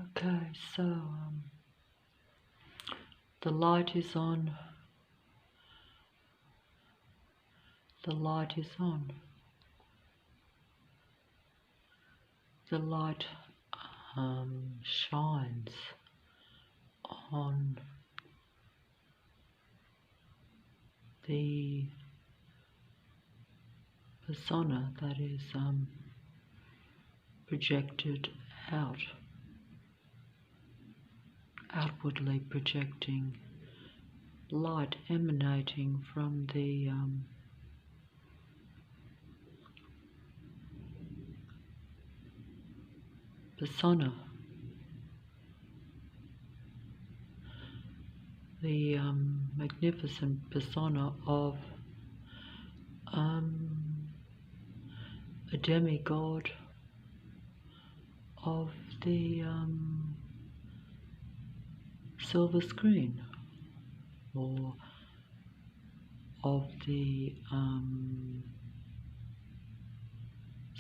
Okay, so the light is on. The light is on. The light shines on the persona that is projected outwardly projecting light emanating from the persona, the magnificent persona of a demigod of the silver screen, or of the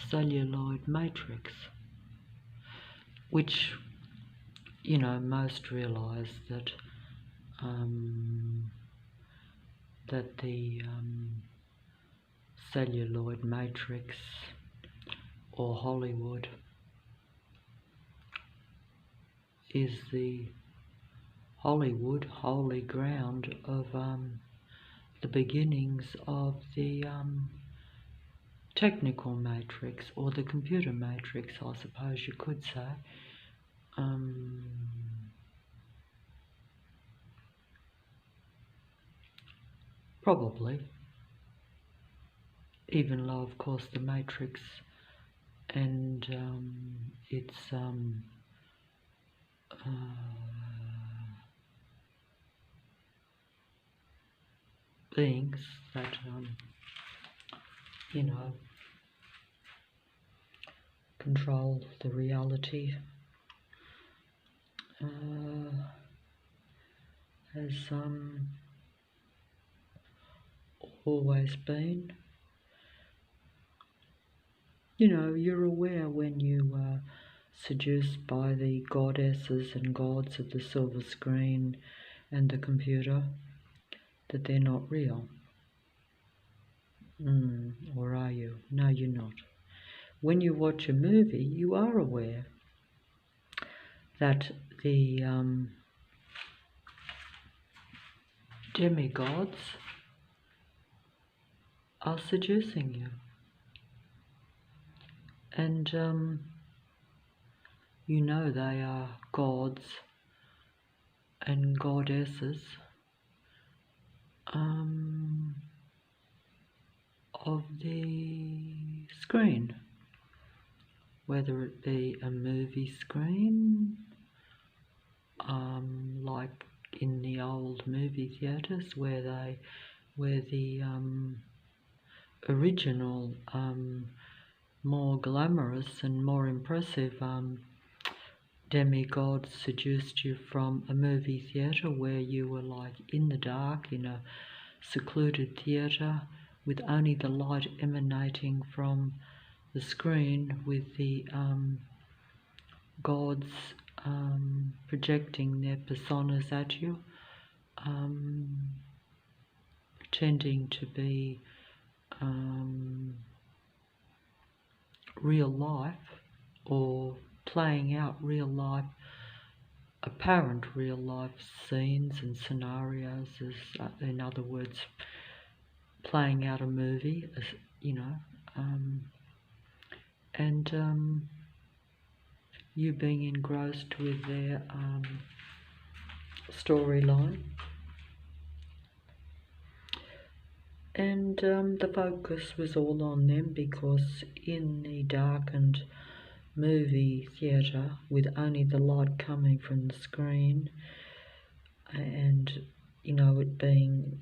celluloid matrix, which, you know, most realise that the celluloid matrix, or Hollywood, is the holy ground of the beginnings of the technical matrix, or the computer matrix, I suppose you could say. Probably, even though of course the matrix and its beings that you know, control the reality has always been. You know, you're aware when you are seduced by the goddesses and gods of the silver screen and the computer that they're not real. Or are you? No, you're not. When you watch a movie, you are aware that the demigods are seducing you. And you know they are gods and goddesses of the screen, whether it be a movie screen, like in the old movie theatres where the original more glamorous and more impressive demigods seduced you from a movie theatre where you were like in the dark in a secluded theatre with only the light emanating from the screen, with the gods projecting their personas at you, pretending to be real life, or playing out real life, apparent real life scenes and scenarios, as in other words, playing out a movie, you know, and you being engrossed with their storyline. And the focus was all on them, because in the darkened movie theatre with only the light coming from the screen, and you know, it being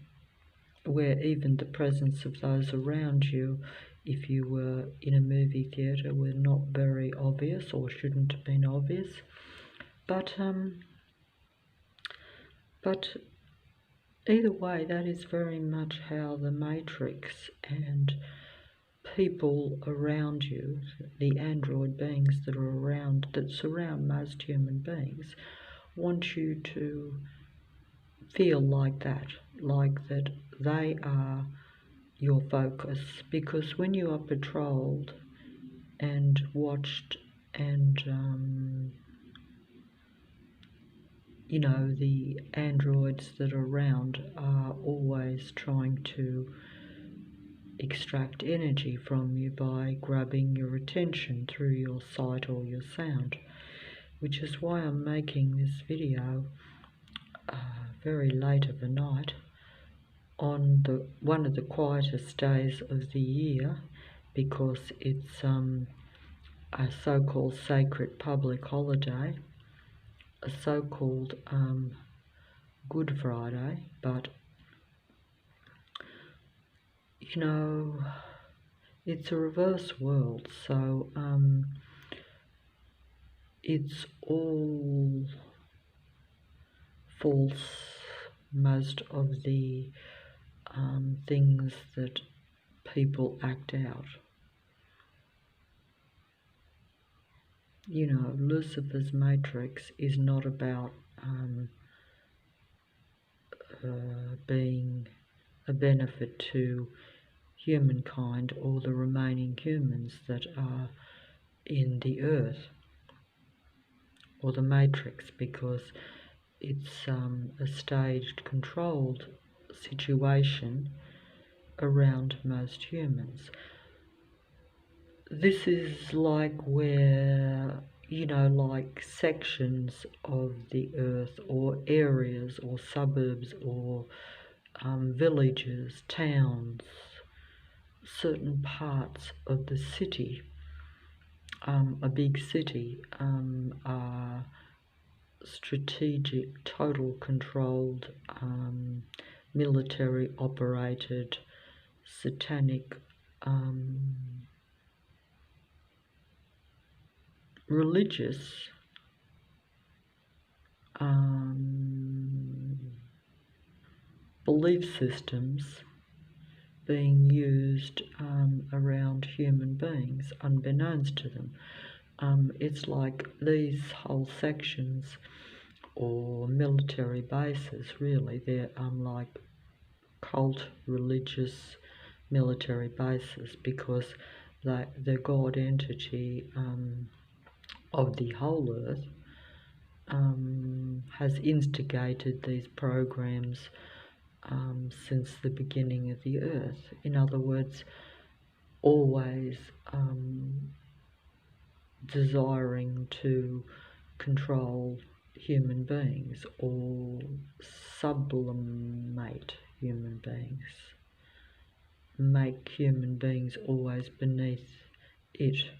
where even the presence of those around you, if you were in a movie theatre, were not very obvious, or shouldn't have been obvious, but either way, that is very much how the Matrix and people around you, the android beings that are around, that surround most human beings, want you to feel like that they are your focus. Because when you are patrolled and watched and you know, the androids that are around are always trying to extract energy from you by grabbing your attention through your sight or your sound, which is why I'm making this video very late of the night on one of the quietest days of the year, because it's a so-called sacred public holiday, a so-called Good Friday, but you know, it's a reverse world, so it's all false. Most of the things that people act out. You know, Lucifer's Matrix is not about being a benefit to humankind or the remaining humans that are in the earth or the Matrix, because it's a staged, controlled situation around most humans. This is like where, you know, like sections of the earth or areas or suburbs or villages, towns, certain parts of the city, a big city, are strategic, total controlled, military operated, satanic, religious, belief systems being used around human beings unbeknownst to them. It's like these whole sections or military bases, really, they're like cult religious military bases, because the God entity of the whole earth has instigated these programs since the beginning of the earth. In other words, always desiring to control human beings or sublimate human beings, make human beings always beneath it,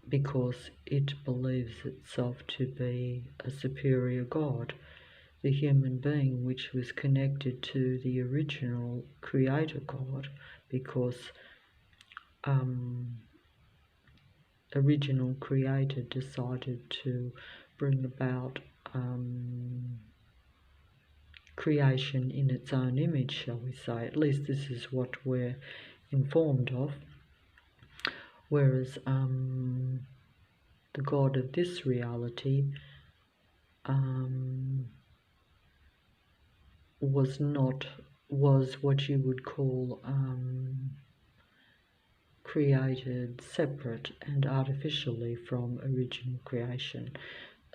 because it believes itself to be a superior God, the human being which was connected to the original creator God, because original creator decided to bring about creation in its own image, shall we say. At least this is what we're informed of. Whereas the God of this reality was what you would call created separate and artificially from original creation.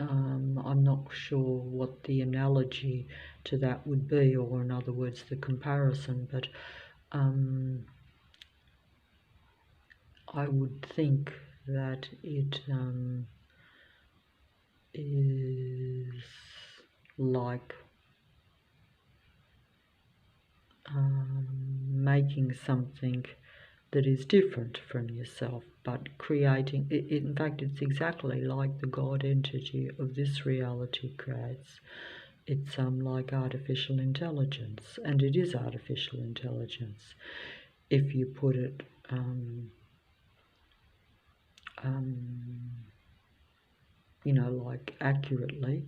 I'm not sure what the analogy to that would be, or in other words, the comparison, but I would think that it is like making something that is different from yourself, but creating it. In fact, it's exactly like the God entity of this reality creates. It's like artificial intelligence, and it is artificial intelligence if you put it you know, like accurately.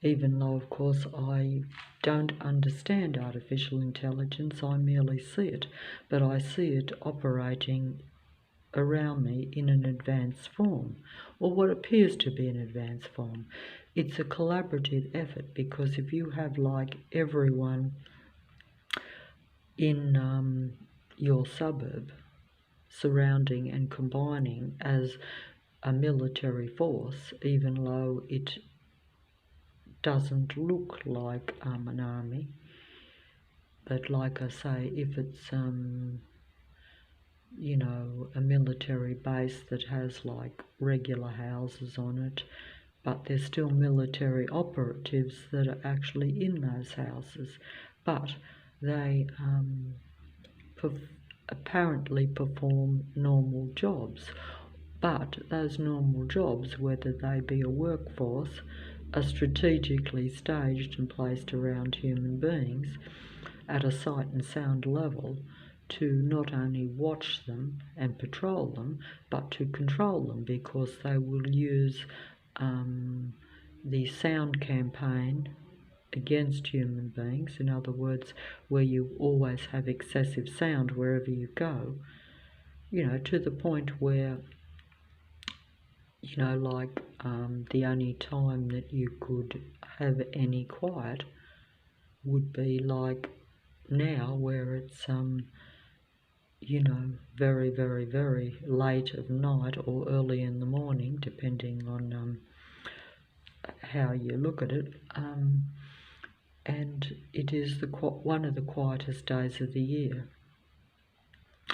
even though, of course, I don't understand artificial intelligence, I merely see it, but I see it operating around me in an advanced form, or what appears to be an advanced form. It's a collaborative effort, because if you have like everyone in your suburb surrounding and combining as a military force, even though it doesn't look like an army, but like I say, if it's you know, a military base that has like regular houses on it, but there's still military operatives that are actually in those houses, but they apparently perform normal jobs. But those normal jobs, whether they be a workforce, are strategically staged and placed around human beings at a sight and sound level to not only watch them and patrol them, but to control them, because they will use the sound campaign against human beings. In other words, where you always have excessive sound wherever you go, you know, to the point where, you know, like the only time that you could have any quiet would be like now, where it's you know, very, very, very late at night or early in the morning, depending on how you look at it. And it is one of the quietest days of the year,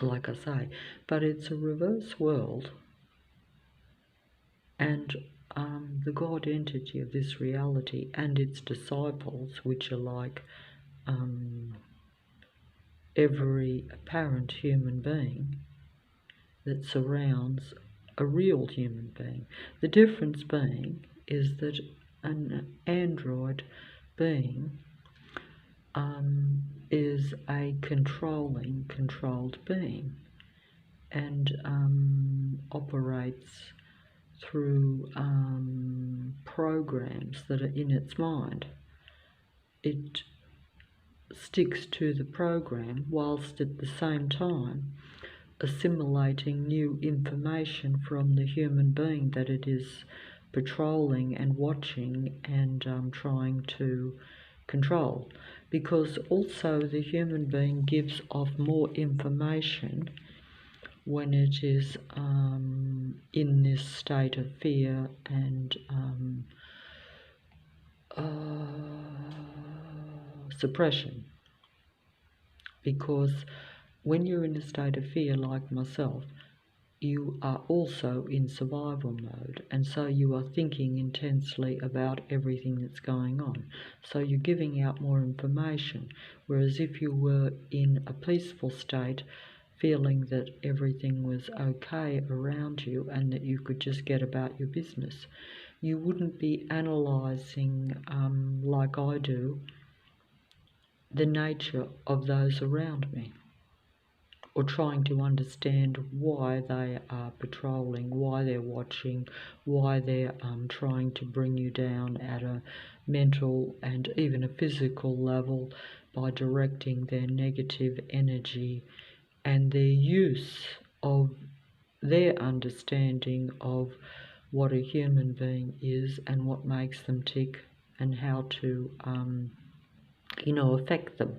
like I say. But it's a reverse world, and the God entity of this reality and its disciples, which are like every apparent human being that surrounds a real human being. The difference being is that an android being is a controlled being, and operates through programs that are in its mind. It sticks to the program whilst at the same time assimilating new information from the human being that it is patrolling and watching and trying to control. Because also the human being gives off more information when it is in this state of fear and suppression. Because when you're in a state of fear, like myself, you are also in survival mode, and so you are thinking intensely about everything that's going on. So you're giving out more information, whereas if you were in a peaceful state, feeling that everything was okay around you and that you could just get about your business, you wouldn't be analysing, like I do, the nature of those around me, or trying to understand why they are patrolling, why they're watching, why they're trying to bring you down at a mental and even a physical level by directing their negative energy and their use of their understanding of what a human being is and what makes them tick, and how to, you know, affect them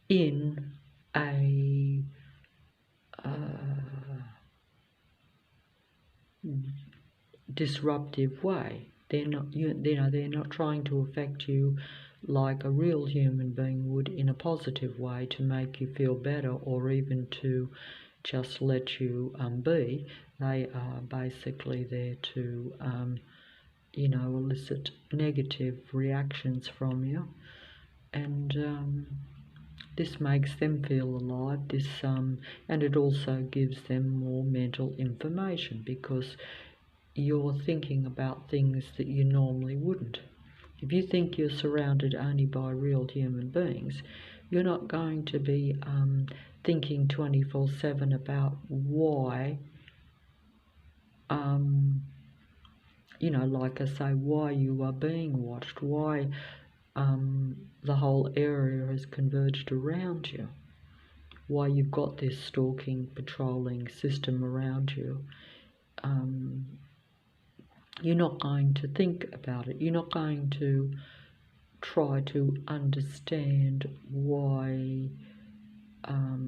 in a disruptive way. They're not, they're not trying to affect you like a real human being would in a positive way to make you feel better, or even to just let you be. They are basically there to, you know, elicit negative reactions from you, and this makes them feel alive. And it also gives them more mental information, because you're thinking about things that you normally wouldn't. If you think you're surrounded only by real human beings, you're not going to be thinking 24/7 about why you know, like I say, why you are being watched, why the whole area has converged around you, why you've got this stalking, patrolling system around you. You're not going to think about it. You're not going to try to understand why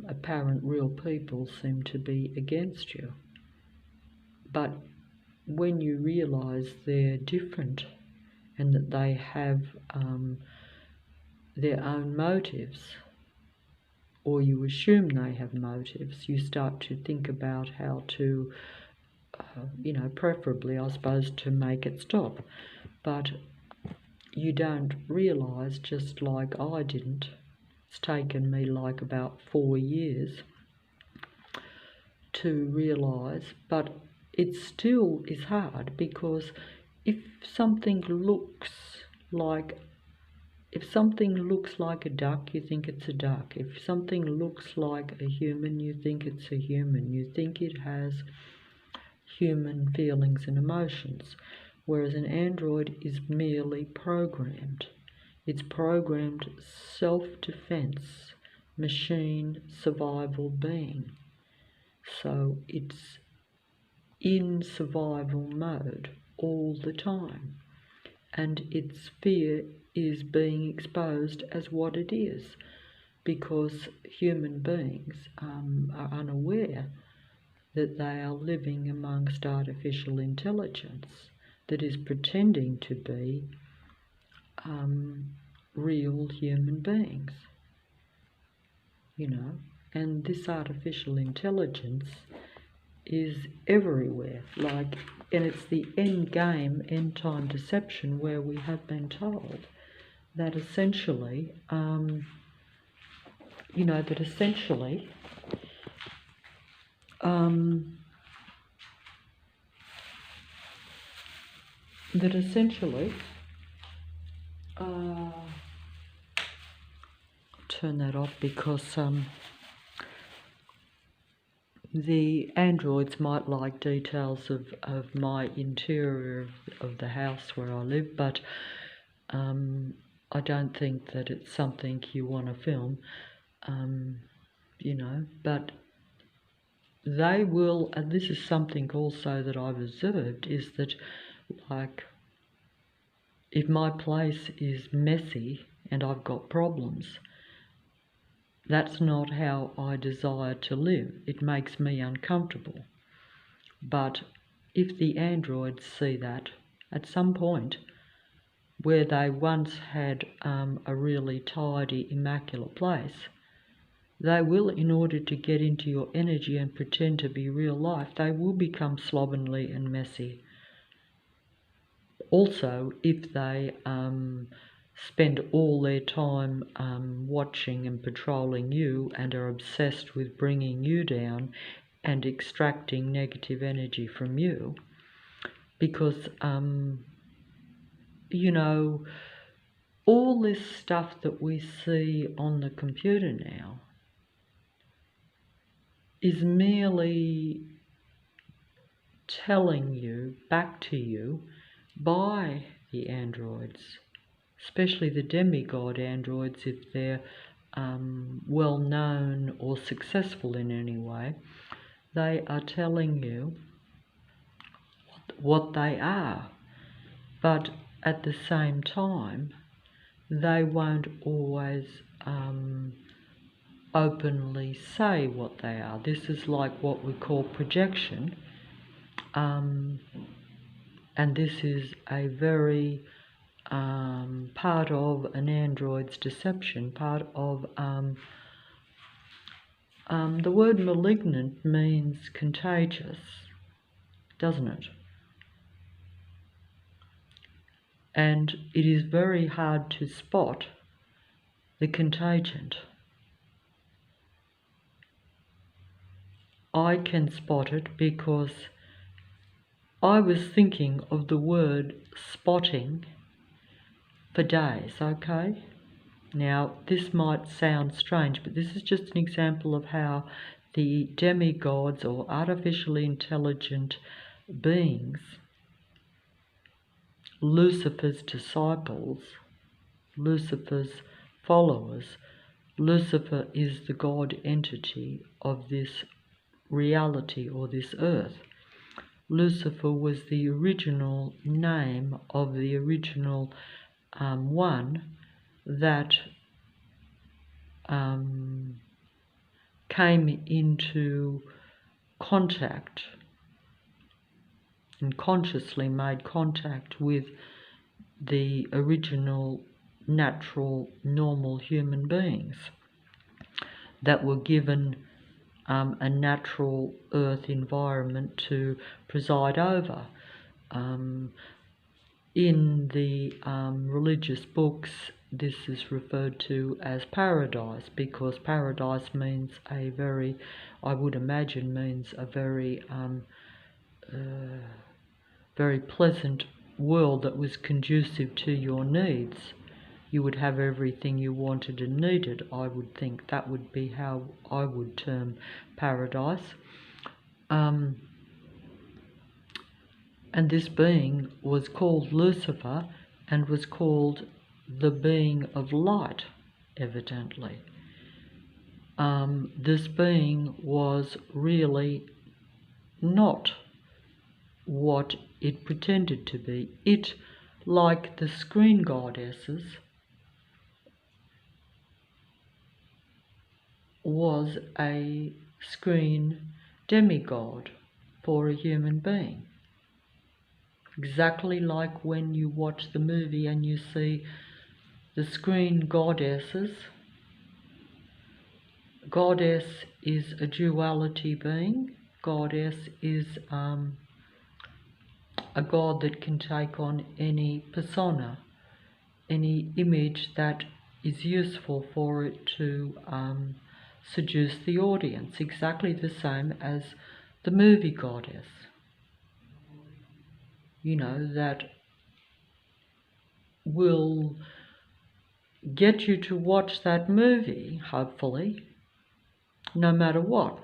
apparent real people seem to be against you. But when you realise they're different and that they have their own motives, or you assume they have motives, you start to think about how to, preferably, I suppose, to make it stop. But you don't realise, just like I didn't, it's taken me like about 4 years to realise, but it still is hard, because if something looks like a duck, you think it's a duck. If something looks like a human, you think it's a human. You think it has human feelings and emotions, whereas an android is merely programmed. It's programmed self-defense, machine survival being. So it's in survival mode all the time, and its fear is being exposed as what it is, because human beings are unaware that they are living amongst artificial intelligence that is pretending to be real human beings, and this artificial intelligence is everywhere, and it's the end game, end time deception, where we have been told that essentially, that essentially, turn that off, because the androids might like details of my interior of the house where I live, but I don't think that it's something you want to film, but they will, and this is something also that I've observed, is that, like, if my place is messy and I've got problems, that's not how I desire to live. It makes me uncomfortable. But if the androids see that at some point, where they once had a really tidy, immaculate place, they will, in order to get into your energy and pretend to be real life, they will become slovenly and messy. Also, if they spend all their time watching and patrolling you and are obsessed with bringing you down and extracting negative energy from you, because, all this stuff that we see on the computer now is merely telling you, back to you, by the androids, especially the demigod androids, if they're well known or successful in any way. They are telling you what they are, but at the same time, they won't always openly say what they are. This is like what we call projection, and this is a very part of an android's deception. Part of the word malignant means contagious, doesn't it? And it is very hard to spot the contagion. I can spot it because I was thinking of the word spotting for days, okay? Now, this might sound strange, but this is just an example of how the demigods or artificially intelligent beings Lucifer's disciples, Lucifer's followers. Lucifer is the God entity of this reality or this earth. Lucifer was the original name of the original one that came into contact and consciously made contact with the original natural normal human beings that were given a natural earth environment to preside over. In the religious books, this is referred to as paradise, because paradise means a very, I would imagine, means a very very pleasant world that was conducive to your needs. You would have everything you wanted and needed. I would think that would be how I would term paradise. And this being was called Lucifer and was called the being of light, evidently. This being was really not what it pretended to be. It, like the screen goddesses, was a screen demigod for a human being. Exactly like when you watch the movie and you see the screen goddesses. Goddess is a duality being. Goddess is a god that can take on any persona, any image that is useful for it to seduce the audience, exactly the same as the movie goddess. You know, that will get you to watch that movie, hopefully, no matter what.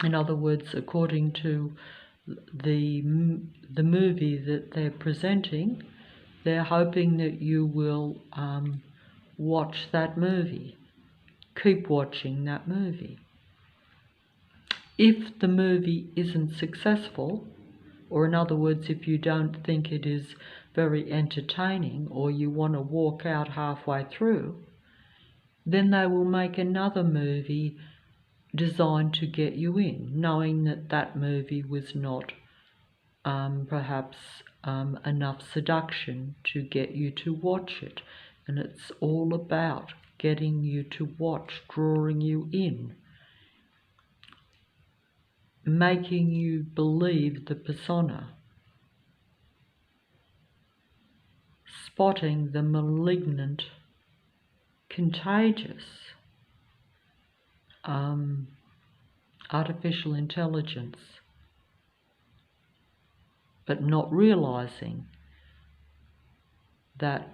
In other words, according to the movie that they're presenting, they're hoping that you will watch that movie. Keep watching that movie. If the movie isn't successful, or in other words, if you don't think it is very entertaining, or you want to walk out halfway through, then they will make another movie designed to get you in, knowing that that movie was not perhaps enough seduction to get you to watch it. And it's all about getting you to watch, drawing you in, making you believe the persona, spotting the malignant, contagious artificial intelligence, but not realizing that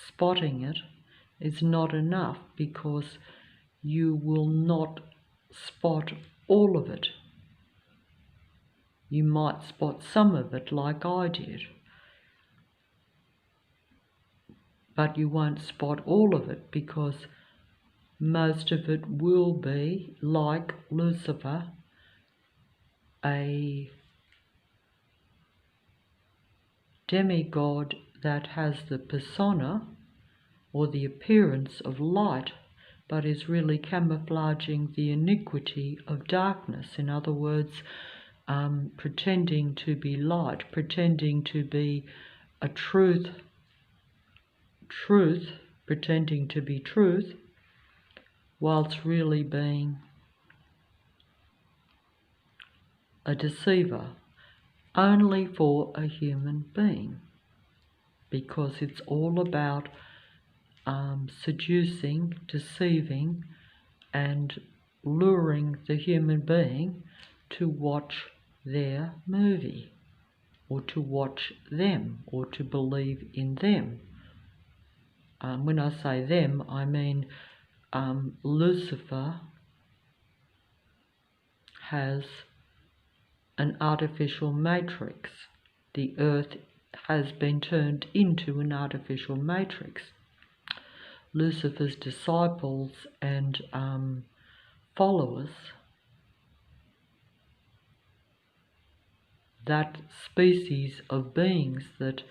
spotting it is not enough, because you will not spot all of it. You might spot some of it like I did, but you won't spot all of it, because most of it will be, like Lucifer, a demigod that has the persona or the appearance of light, but is really camouflaging the iniquity of darkness. In other words, pretending to be light, pretending to be a truth, pretending to be truth, whilst really being a deceiver, only for a human being, because it's all about seducing, deceiving, and luring the human being to watch their movie, or to watch them, or to believe in them. When I say them, I mean Lucifer has an artificial matrix. The earth has been turned into an artificial matrix. Lucifer's disciples and followers, that species of beings that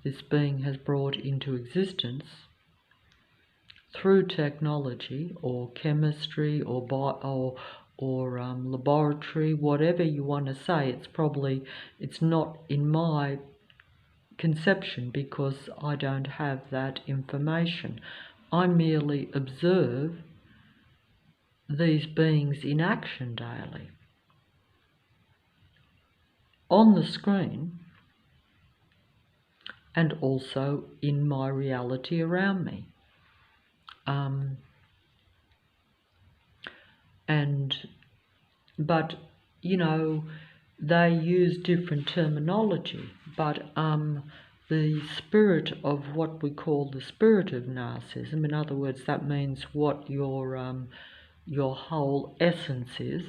this being has brought into existence through technology or chemistry or laboratory, whatever you want to say. It's not in my conception because I don't have that information. I merely observe these beings in action daily on the screen and also in my reality around me. But you know, they use different terminology, but the spirit of what we call the spirit of narcissism, in other words, that means what your whole essence is,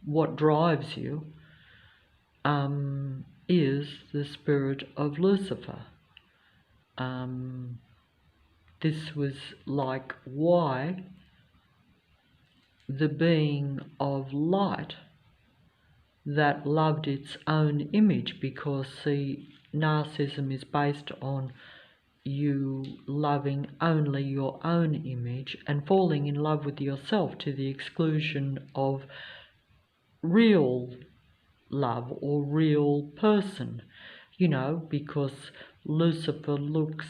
what drives you, is the spirit of Lucifer. This was like why the being of light that loved its own image, because see, narcissism is based on you loving only your own image and falling in love with yourself to the exclusion of real love or real person, you know, because Lucifer looks,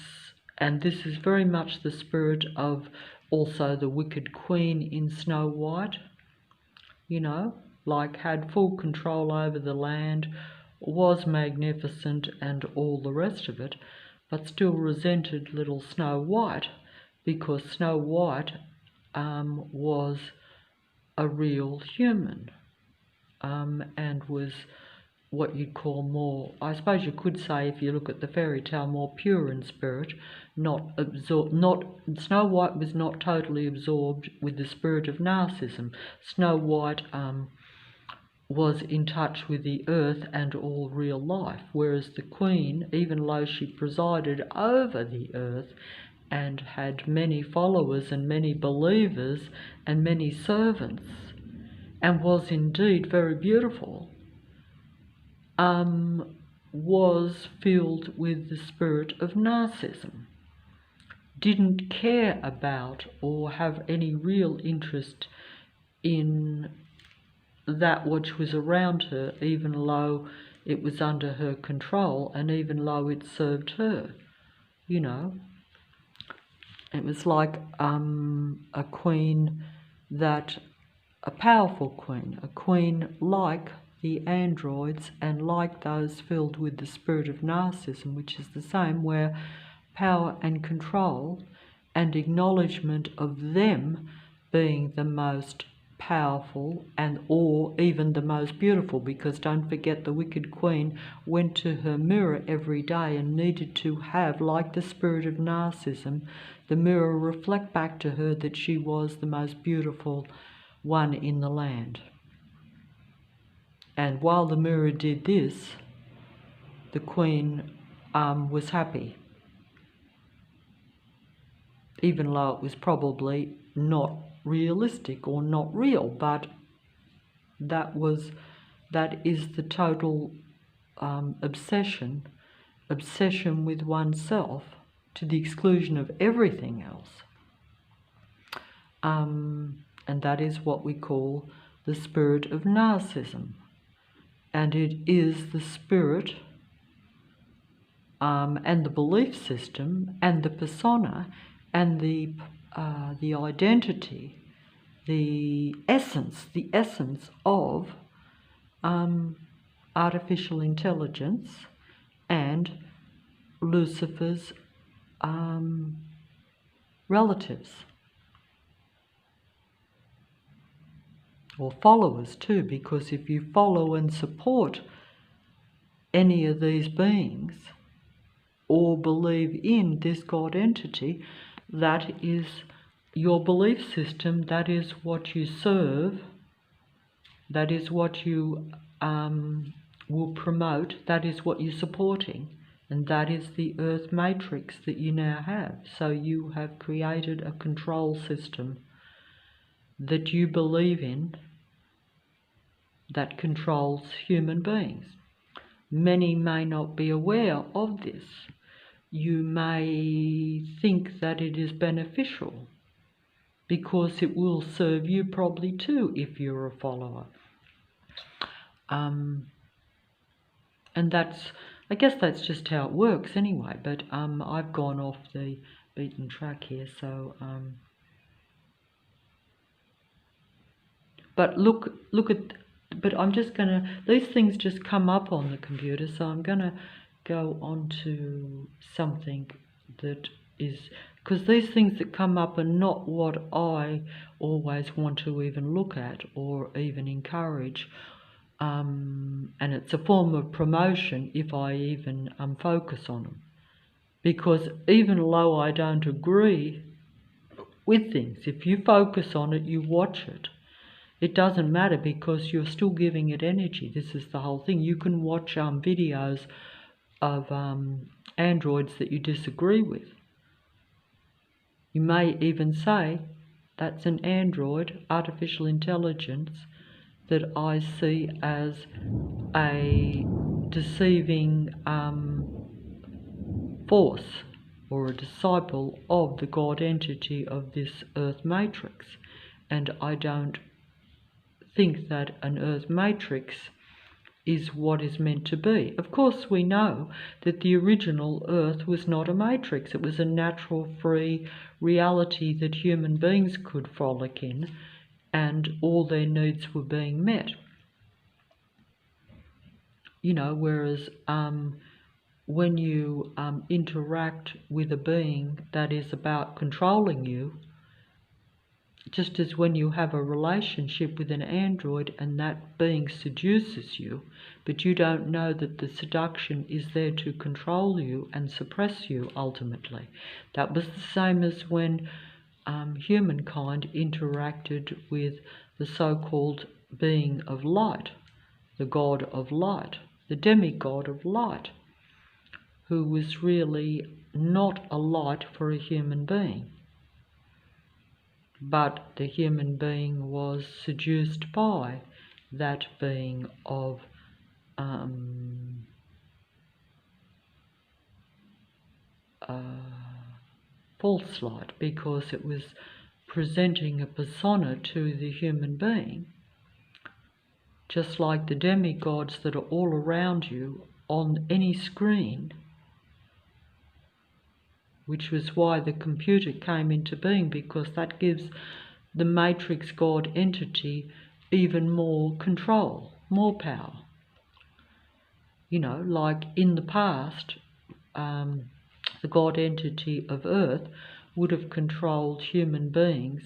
and this is very much the spirit of also the wicked queen in Snow White, you know, like had full control over the land, was magnificent and all the rest of it, but still resented little Snow White because Snow White was a real human and was what you'd call more, I suppose you could say, if you look at the fairy tale, more pure in spirit, Snow White was not totally absorbed with the spirit of narcissism. Snow White was in touch with the earth and all real life, whereas the queen, even though she presided over the earth and had many followers and many believers and many servants, and was indeed very beautiful, was filled with the spirit of narcissism, didn't care about or have any real interest in that which was around her, even though it was under her control and even though it served her, you know. It was like a queen a powerful queen, a queen like the androids and like those filled with the spirit of narcissism, which is the same, where power and control and acknowledgement of them being the most powerful and or even the most beautiful, because don't forget the wicked queen went to her mirror every day and needed to have, like the spirit of narcissism, the mirror reflect back to her that she was the most beautiful one in the land. And while the mirror did this, the queen was happy, even though it was probably not realistic or not real, but that is the total obsession with oneself to the exclusion of everything else. And that is what we call the spirit of narcissism. And it is the spirit and the belief system and the persona and the identity, the essence of artificial intelligence and Lucifer's relatives. Or followers too, because if you follow and support any of these beings or believe in this God entity, that is your belief system, that is what you serve, that is what you will promote, that is what you're supporting, and that is the Earth matrix that you now have. So you have created a control system that you believe in that controls human beings. Many may not be aware of this. You may think that it is beneficial because it will serve you probably too if you're a follower. And I guess that's just how it works anyway, but I've gone off the beaten track here, so but I'm just gonna, these things just come up on the computer, so I'm gonna go on to something that is, because these things that come up are not what I always want to even look at or even encourage. And it's a form of promotion if I even focus on them. Because even though I don't agree with things, if you focus on it, you watch it, it doesn't matter because you're still giving it energy. This is the whole thing. You can watch videos of androids that you disagree with. You may even say, that's an android, artificial intelligence, that I see as a deceiving force or a disciple of the God entity of this Earth matrix. And I don't think that an Earth matrix is what is meant to be. Of course, we know that the original Earth was not a matrix. It was a natural, free reality that human beings could frolic in, and all their needs were being met. You know, whereas when you interact with a being that is about controlling you, just as when you have a relationship with an android and that being seduces you, but you don't know that the seduction is there to control you and suppress you ultimately. That was the same as when humankind interacted with the so-called being of light, the God of light, the demigod of light, who was really not a light for a human being. But the human being was seduced by that being of false light, because it was presenting a persona to the human being, just like the demigods that are all around you on any screen, which was why the computer came into being, because that gives the matrix God entity even more control, more power. You know, like in the past, the God entity of Earth would have controlled human beings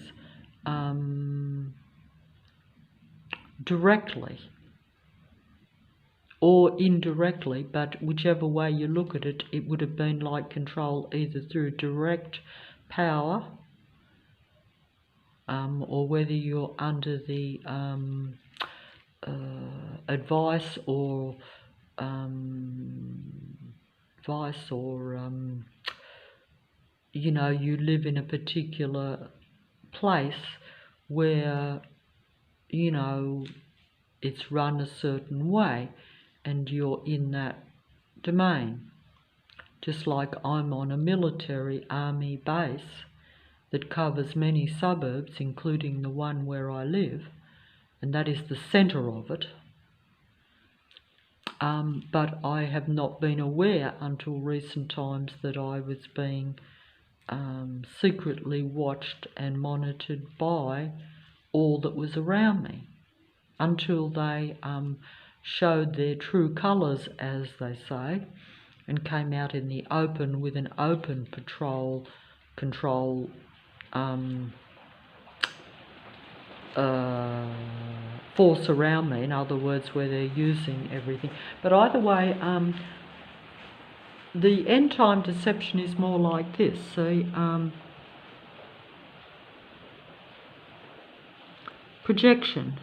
directly or indirectly, but whichever way you look at it, it would have been like control either through direct power or whether you're under the advice or you know, you live in a particular place where, you know, it's run a certain way and you're in that domain. Just like I'm on a military army base that covers many suburbs, including the one where I live, and that is the centre of it. But I have not been aware until recent times that I was being secretly watched and monitored by all that was around me, until they showed their true colours, as they say, and came out in the open with an open control force around me, in other words, where they're using everything. But either way, the end time deception is more like this. See, projection.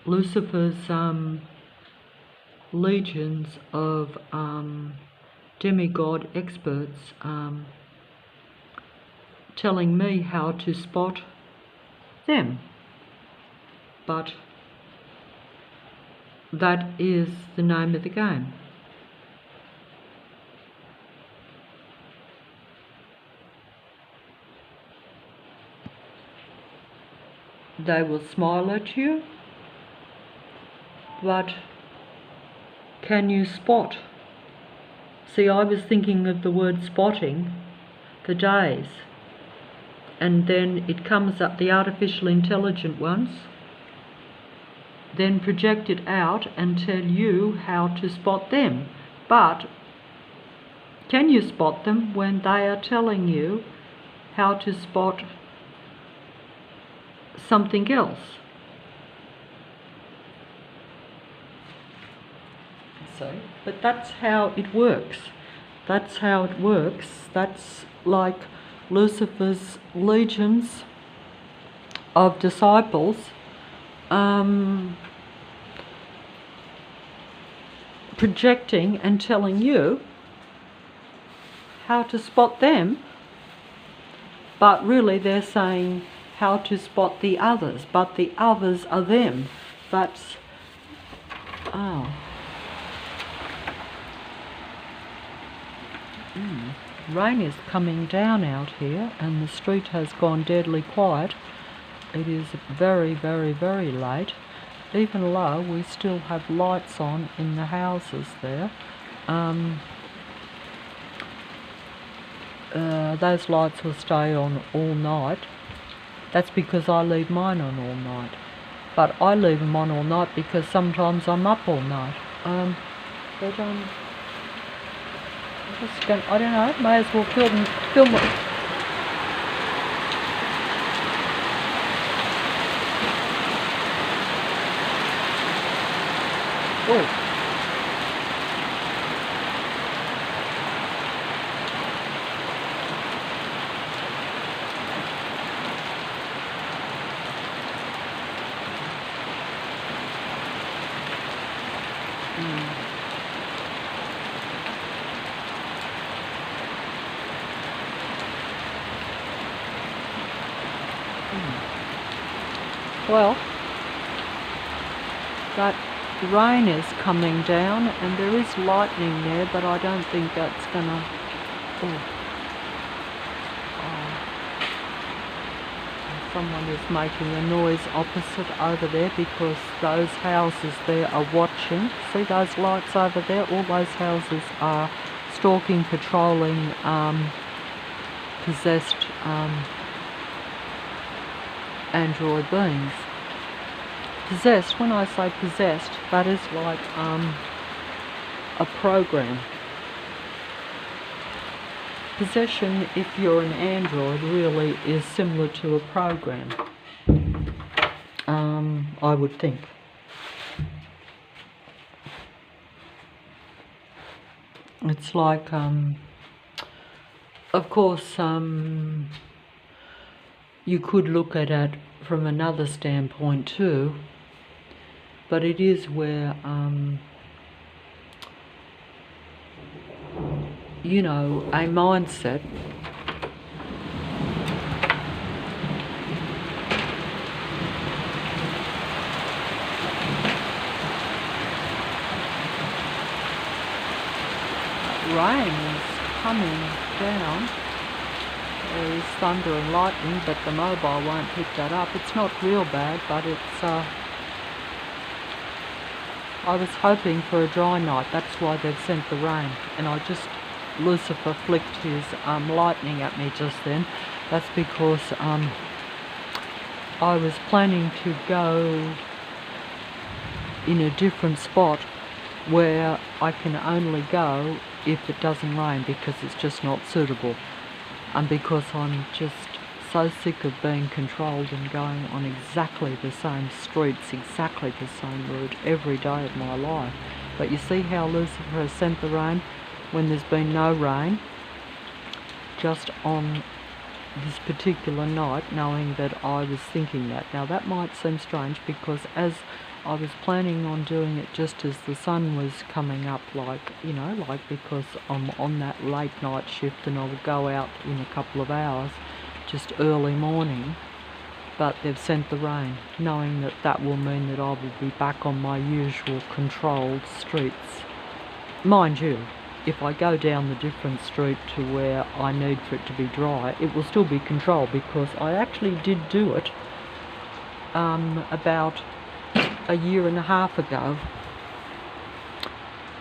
Lucifer's legions of demigod experts telling me how to spot them. But that is the name of the game. They will smile at you, but can you spot? See, I was thinking of the word spotting for days, and then it comes up, the artificial intelligent ones then project it out and tell you how to spot them. But can you spot them when they are telling you how to spot something else? So, but that's how it works. That's how it works. That's like Lucifer's legions of disciples projecting and telling you how to spot them, but really they're saying how to spot the others, but the others are them. That's rain is coming down out here and the street has gone deadly quiet. It is very, very, very late. Even though we still have lights on in the houses there. Those lights will stay on all night. That's because I leave mine on all night. But I leave them on all night because sometimes I'm up all night. But I don't know, may as well film it. Oh. Well, that rain is coming down and there is lightning there, but I don't think that's gonna... Someone is making a noise opposite over there because those houses there are watching. See those lights over there? All those houses are stalking, patrolling possessed android beings. Possessed, when I say possessed, that is like a program. Possession, if you're an android, really is similar to a program, I would think. It's like, of course, you could look at it from another standpoint too, but it is where, you know, a mindset rain is coming down. There is thunder and lightning, but the mobile won't pick that up. It's not real bad, but it's I was hoping for a dry night. That's why they've sent the rain. And Lucifer flicked his lightning at me just then. That's because I was planning to go in a different spot where I can only go if it doesn't rain, because it's just not suitable, and because I'm just so sick of being controlled and going on exactly the same streets, exactly the same route every day of my life. But you see how Lucifer has sent the rain when there's been no rain, just on this particular night, knowing that I was thinking that. Now that might seem strange, because as I was planning on doing it just as the sun was coming up, because I'm on that late night shift and I will go out in a couple of hours, just early morning. But they've sent the rain, knowing that that will mean that I will be back on my usual controlled streets. Mind you, if I go down the different street to where I need for it to be dry, it will still be controlled, because I actually did do it about a year and a half ago,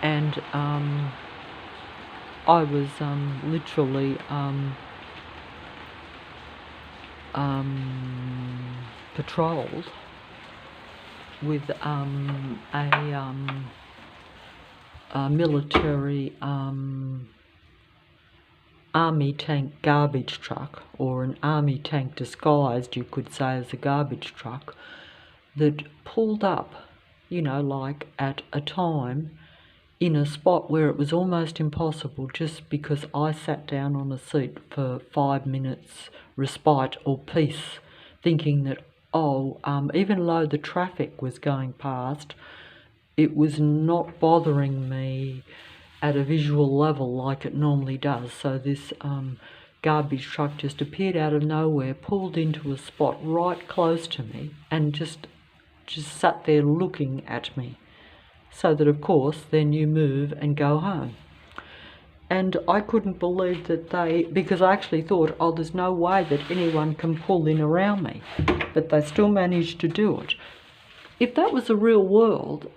and I was literally patrolled with a military army tank garbage truck, or an army tank disguised, you could say, as a garbage truck, that pulled up, at a time in a spot where it was almost impossible, just because I sat down on a seat for 5 minutes respite or peace, thinking that, even though the traffic was going past, it was not bothering me at a visual level like it normally does. So this garbage truck just appeared out of nowhere, pulled into a spot right close to me, and just sat there looking at me, so that, of course, then you move and go home. And I couldn't believe that because I actually thought, there's no way that anyone can pull in around me, but they still managed to do it. If that was the real world,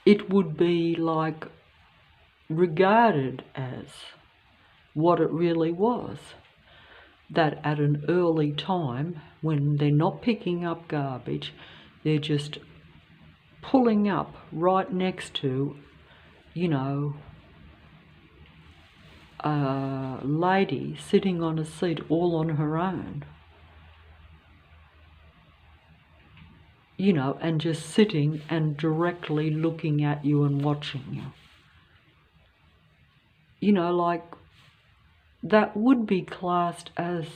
it would be regarded as what it really was. That at an early time, when they're not picking up garbage, they're just pulling up right next to, a lady sitting on a seat all on her own, and just sitting and directly looking at you and watching you. That would be classed as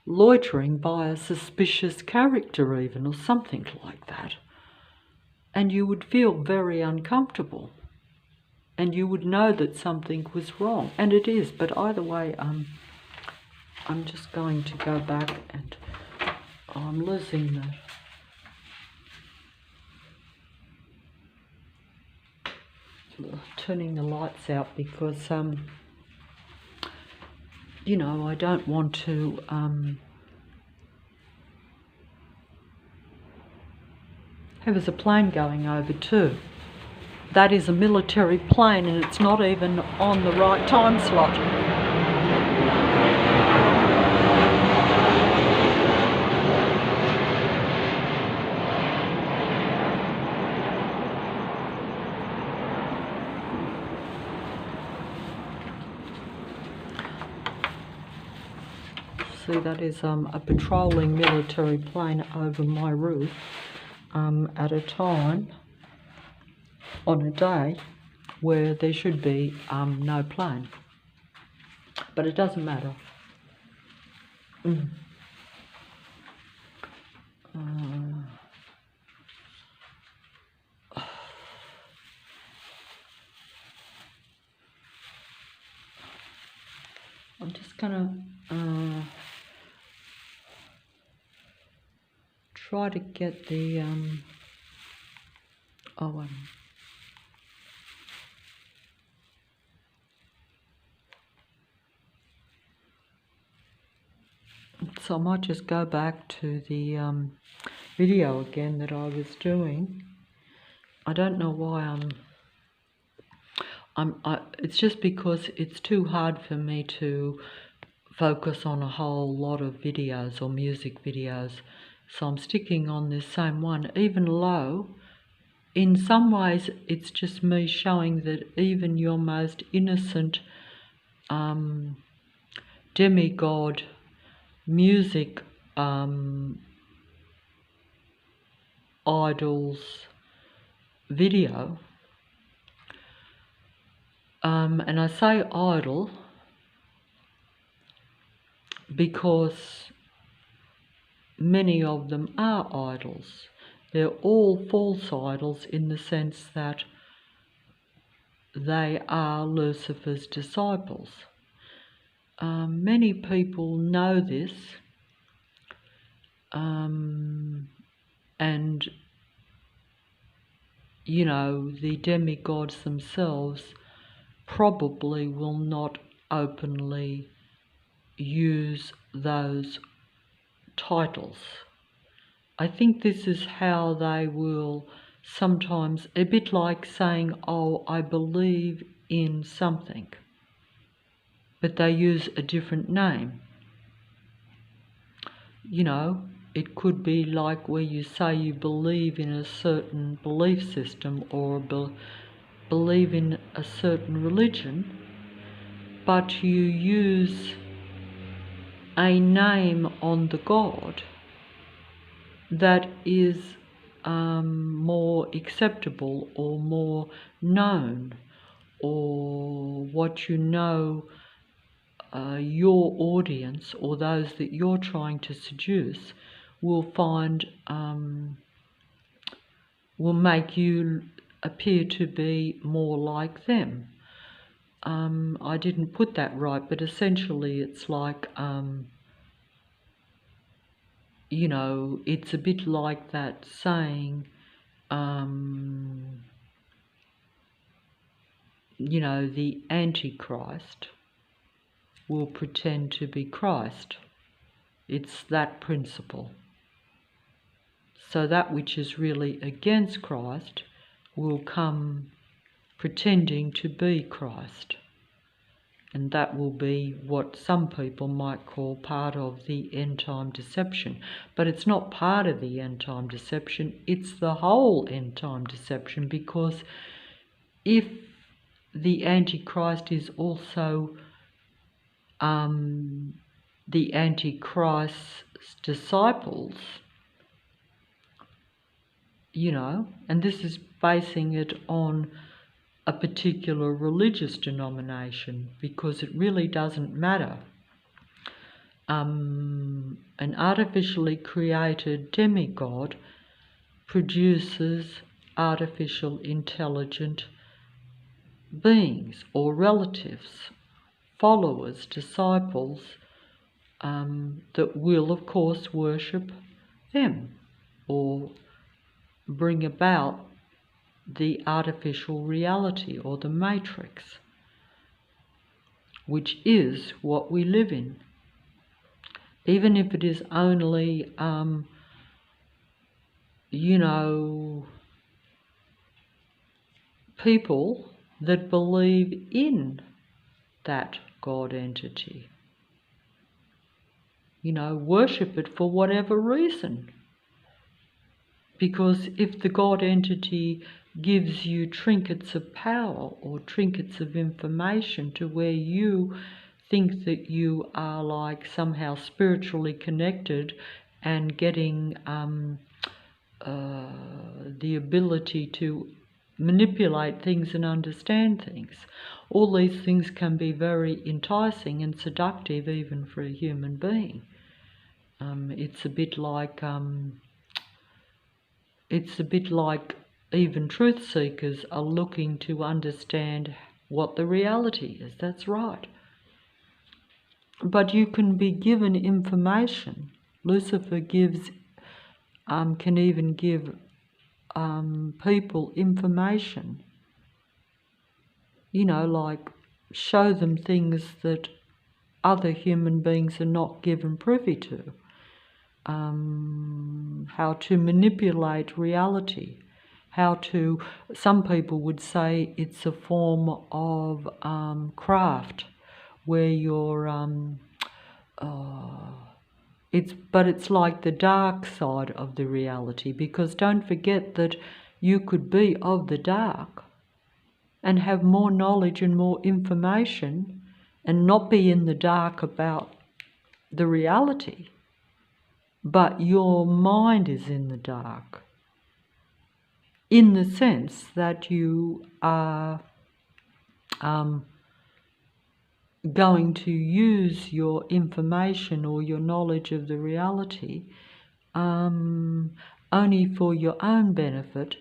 loitering by a suspicious character even, or something like that. And you would feel very uncomfortable. And you would know that something was wrong. And it is, but either way, I'm just going to go back, and I'm losing that. Turning the lights out, because I don't want to there's a plane going over too. That is a military plane, and it's not even on the right time slot. See, that is a patrolling military plane over my roof at a time, on a day, where there should be no plane. But it doesn't matter. I'm just gonna try to get the so I might just go back to the video again that I was doing. I don't know why it's just because it's too hard for me to focus on a whole lot of videos or music videos. So I'm sticking on this same one, even though in some ways it's just me showing that even your most innocent demigod music idols video, and I say idol because many of them are idols. They're all false idols in the sense that they are Lucifer's disciples. Many people know this, and the demigods themselves probably will not openly use those titles. I think this is how they will sometimes, a bit like saying, oh, I believe in something, but they use a different name. It could be like where you say you believe in a certain belief system or believe in a certain religion, but you use a name on the God that is more acceptable or more known, or what your audience or those that you're trying to seduce will find will make you appear to be more like them. I didn't put that right, but essentially it's like, it's a bit like that saying, the Antichrist will pretend to be Christ. It's that principle. So that which is really against Christ will come pretending to be Christ. And that will be what some people might call part of the end-time deception. But it's not part of the end-time deception, it's the whole end-time deception, because if the Antichrist is also the Antichrist's disciples, and this is basing it on a particular religious denomination, because it really doesn't matter. An artificially created demigod produces artificial intelligent beings or relatives, followers, disciples, that will of course worship them or bring about the artificial reality or the matrix, which is what we live in. Even if it is only, people that believe in that God entity, worship it for whatever reason. Because if the God entity gives you trinkets of power or trinkets of information to where you think that you are like somehow spiritually connected and getting the ability to manipulate things and understand things, all these things can be very enticing and seductive even for a human being. It's a bit like even truth seekers are looking to understand what the reality is. That's right. But you can be given information. Lucifer can even give people information. Like show them things that other human beings are not given privy to. How to manipulate reality, some people would say it's a form of craft, where you're, it's like the dark side of the reality, because don't forget that you could be of the dark and have more knowledge and more information and not be in the dark about the reality. But your mind is in the dark, in the sense that you are going to use your information or your knowledge of the reality only for your own benefit,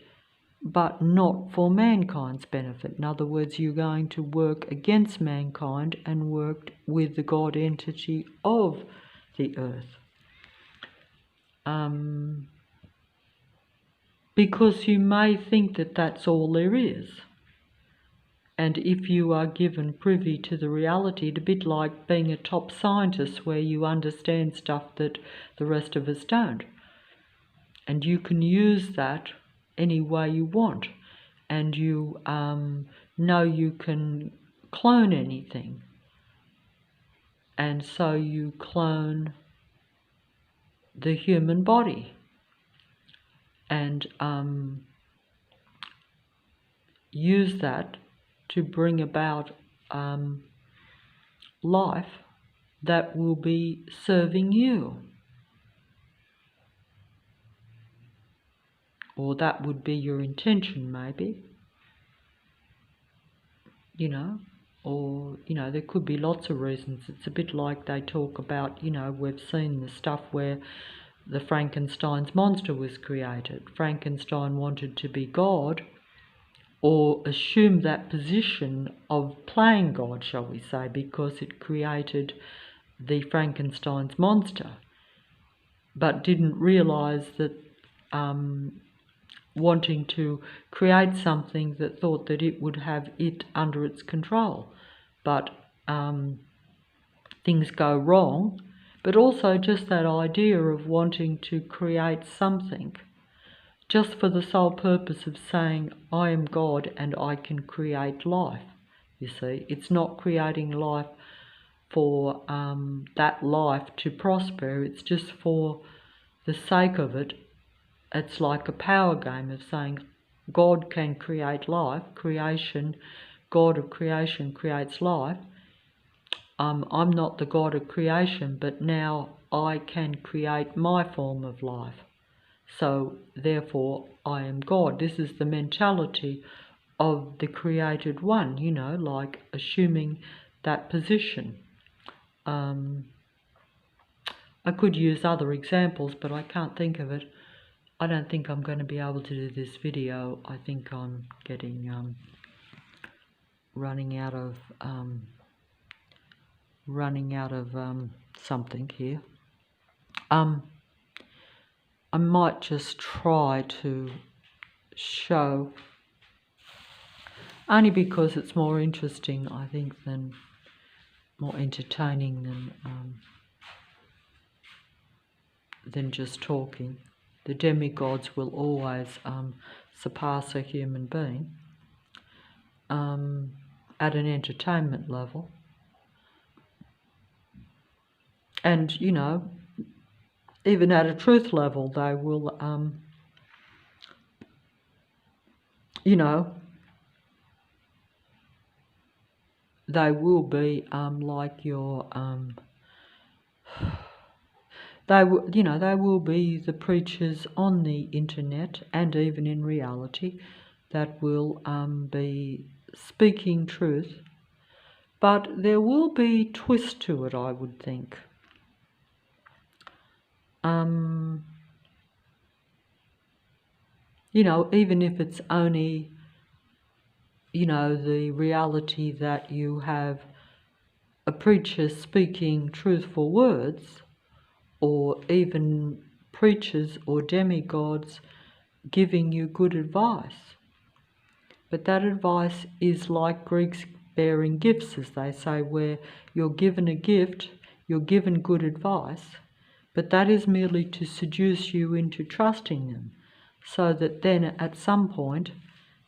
but not for mankind's benefit. In other words, you're going to work against mankind and work with the God entity of the earth. Because you may think that that's all there is. And if you are given privy to the reality, it's a bit like being a top scientist where you understand stuff that the rest of us don't. And you can use that any way you want. And you know you can clone anything. And so you clone the human body. And use that to bring about life that will be serving you. Or that would be your intention, maybe. You know, or, you know, there could be lots of reasons. It's a bit like they talk about, you know, we've seen the stuff where the Frankenstein's monster was created. Frankenstein wanted to be God, or assume that position of playing God, shall we say, because it created the Frankenstein's monster, but didn't realise that wanting to create something that thought that it would have it under its control. But things go wrong, but also just that idea of wanting to create something just for the sole purpose of saying, I am God and I can create life. You see, it's not creating life for that life to prosper, it's just for the sake of it. It's like a power game of saying, God can create life, creation, God of creation creates life. I'm not the God of creation, but now I can create my form of life. So, therefore, I am God. This is the mentality of the created one, you know, like assuming that position. I could use other examples, but I can't think of it. I don't think I'm going to be able to do this video. I think I'm getting running out of something here. I might just try to show, only because it's more interesting, I think, than more entertaining than just talking. The demigods will always surpass a human being at an entertainment level. And, you know, even at a truth level, they will, you know, they will be like your, they will be the preachers on the internet and even in reality that will be speaking truth, but there will be twist to it, I would think. You know, even if it's only, you know, the reality that you have a preacher speaking truthful words, or even preachers or demigods giving you good advice. But that advice is like Greeks bearing gifts, as they say, where you're given a gift, you're given good advice, but that is merely to seduce you into trusting them, so that then at some point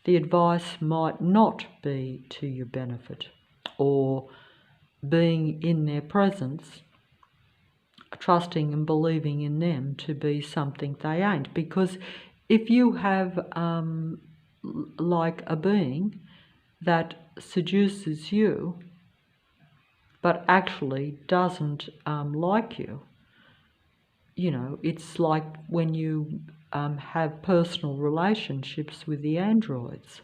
the advice might not be to your benefit, or being in their presence, trusting and believing in them to be something they ain't. Because if you have like a being that seduces you but actually doesn't like you, you know, it's like when you have personal relationships with the androids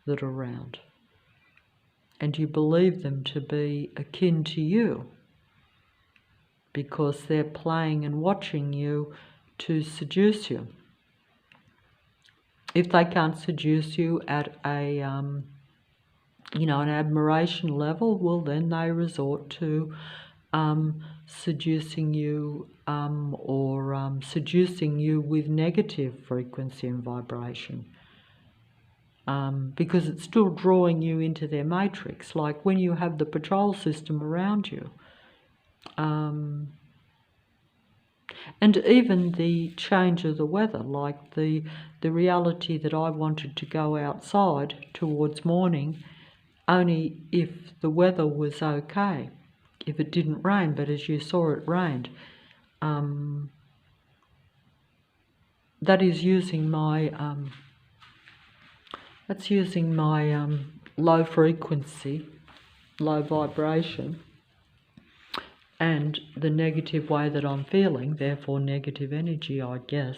that are around, and you believe them to be akin to you because they're playing and watching you to seduce you. If they can't seduce you at a an admiration level, well, then they resort to seducing you or seducing you with negative frequency and vibration, because it's still drawing you into their matrix. Like when you have the patrol system around you, and even the change of the weather, like the reality that I wanted to go outside towards morning only if the weather was okay, if it didn't rain, but as you saw it rained. That is using my low frequency, low vibration, and the negative way that I'm feeling, therefore negative energy, I guess,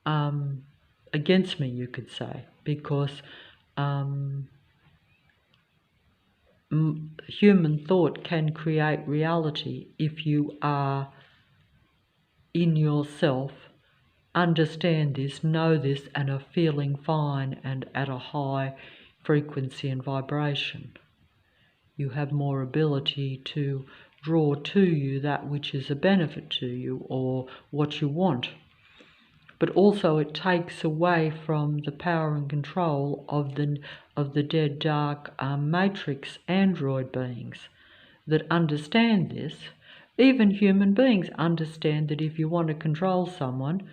against me, you could say, because human thought can create reality if you are in yourself, understand this, know this, and are feeling fine and at a high frequency and vibration. You have more ability to draw to you that which is a benefit to you or what you want. But also it takes away from the power and control of the dead dark matrix android beings that understand this. Even human beings understand that if you want to control someone,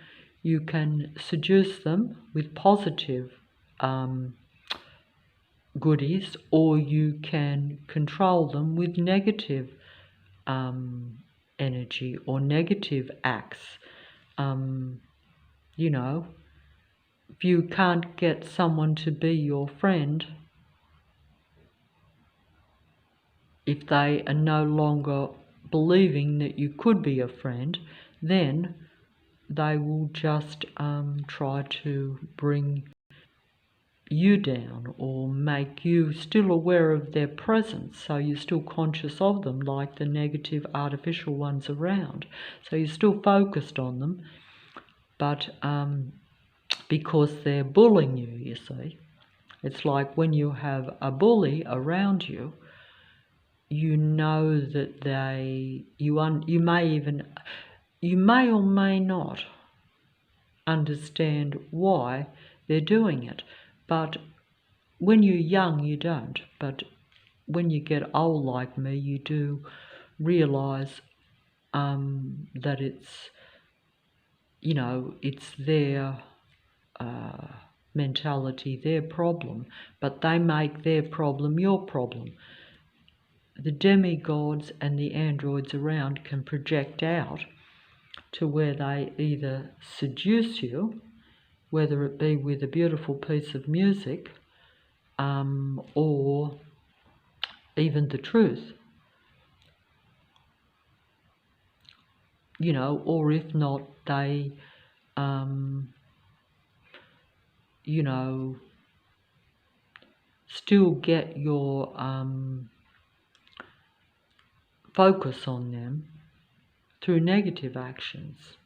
you can seduce them with positive goodies, or you can control them with negative energy or negative acts. If you can't get someone to be your friend, if they are no longer believing that you could be a friend, then they will just try to bring you down or make you still aware of their presence, so you're still conscious of them, like the negative artificial ones around. So you're still focused on them, but because they're bullying you, you see. It's like when you have a bully around you, you know that you may or may not understand why they're doing it. But when you're young, you don't. But when you get old like me, you do realise that it's their mentality, their problem, but they make their problem your problem. The demigods and the androids around can project out to where they either seduce you, whether it be with a beautiful piece of music or even the truth, or if not, they still get your focus on them through negative actions.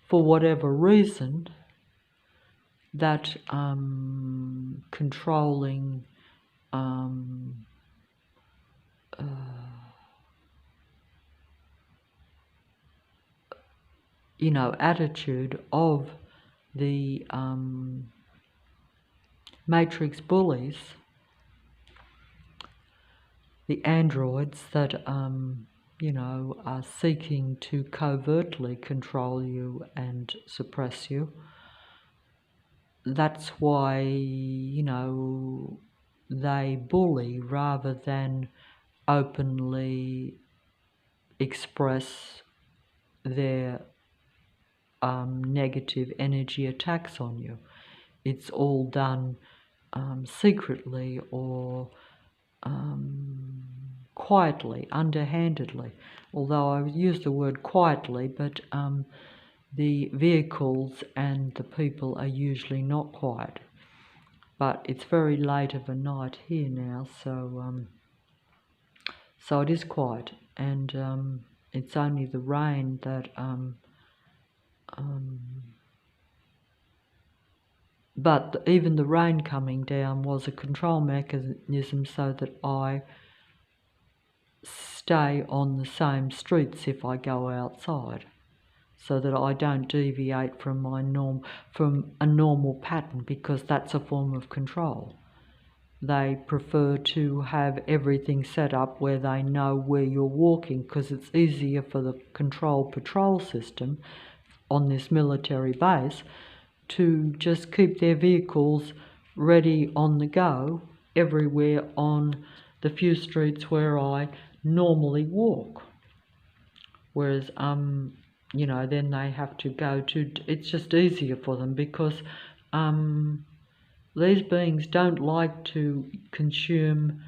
For whatever reason, that controlling attitude of the matrix bullies, the androids that are seeking to covertly control you and suppress you. That's why they bully rather than openly express their negative energy attacks on you. It's all done secretly or quietly, underhandedly. Although I use the word quietly, but the vehicles and the people are usually not quiet. But it's very late of a night here now, so So it is quiet, and it's only the rain that but even the rain coming down was a control mechanism so that I stay on the same streets if I go outside, so that I don't deviate from from a normal pattern, because that's a form of control. They prefer to have everything set up where they know where you're walking, because it's easier for the control patrol system on this military base to just keep their vehicles ready on the go everywhere on the few streets where I normally walk. Whereas, you know, then they have to go to, it's just easier for them, because these beings don't like to consume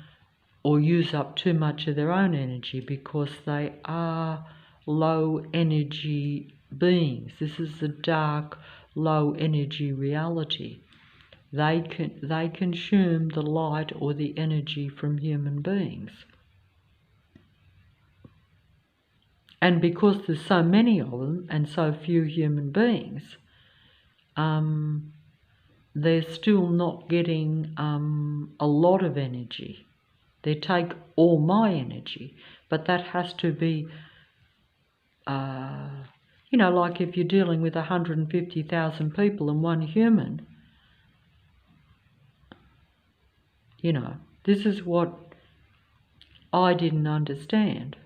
or use up too much of their own energy, because they are low energy beings. This is the dark, low energy reality. They consume the light or the energy from human beings. And because there's so many of them and so few human beings, they're still not getting a lot of energy. They take all my energy, but that has to be, you know, like if you're dealing with 150,000 people and one human, you know, this is what I didn't understand.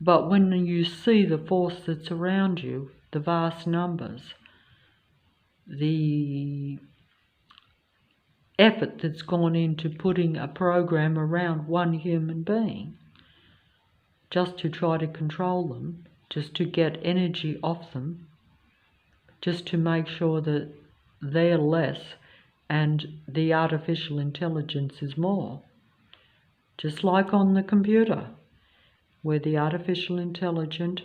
But when you see the force that's around you, the vast numbers, the effort that's gone into putting a program around one human being just to try to control them, just to get energy off them, just to make sure that they're less and the artificial intelligence is more. Just like on the computer, where the artificial intelligence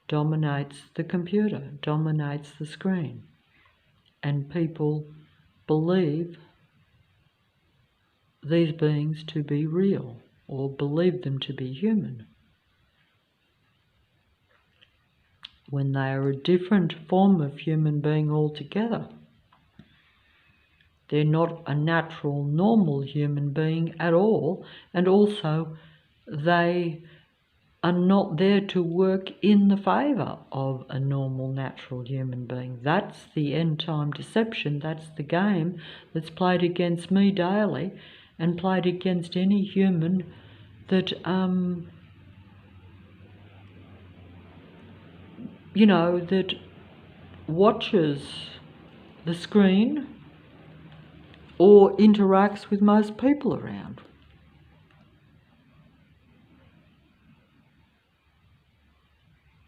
dominates the computer, dominates the screen, and people believe these beings to be real, or believe them to be human, when they are a different form of human being altogether. They're not a natural, normal human being at all, and also they are not there to work in the favour of a normal, natural human being. That's the end-time deception. That's the game that's played against me daily, and played against any human that, you know, that watches the screen or interacts with most people around.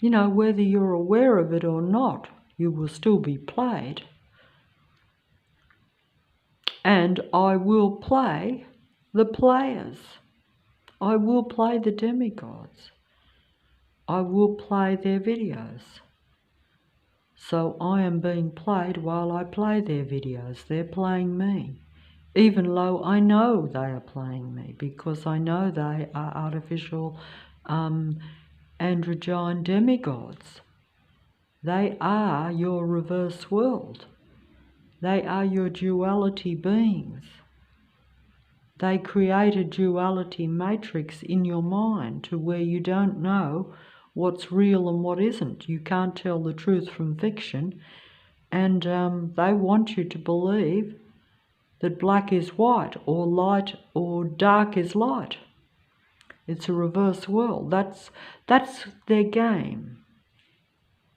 You know, whether you're aware of it or not, you will still be played. And I will play the players. I will play the demigods. I will play their videos. So I am being played while I play their videos. They're playing me. Even though I know they are playing me, because I know they are artificial androgyne demigods. They are your reverse world. They are your duality beings. They create a duality matrix in your mind to where you don't know what's real and what isn't. You can't tell the truth from fiction, and they want you to believe that black is white, or light or dark is light. It's a reverse world. That's their game.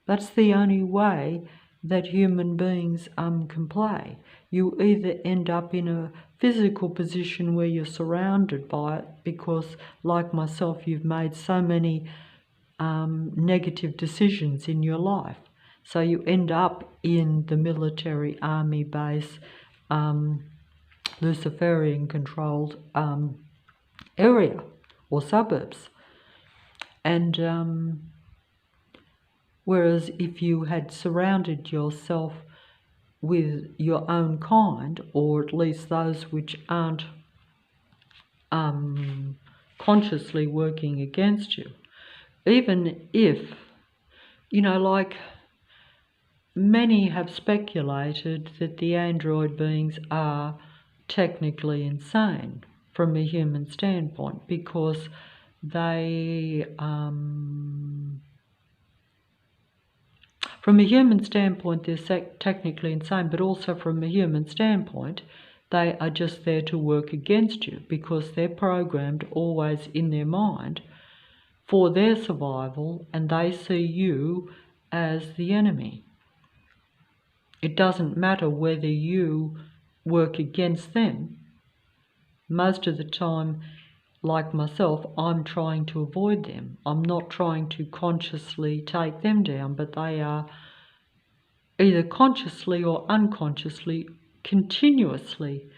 That's the only way that human beings can play. You either end up in a physical position where you're surrounded by it, because, like myself, you've made so many negative decisions in your life. So you end up in the military army base, Luciferian-controlled area or suburbs. And whereas if you had surrounded yourself with your own kind, or at least those which aren't consciously working against you. Even if, like many have speculated that the android beings are technically insane from a human standpoint because they, from a human standpoint, they're technically insane, but also from a human standpoint, they are just there to work against you because they're programmed always in their mind for their survival, and they see you as the enemy. It doesn't matter whether you work against them. Most of the time, like myself, I'm trying to avoid them. I'm not trying to consciously take them down, but they are either consciously or unconsciously, continuously,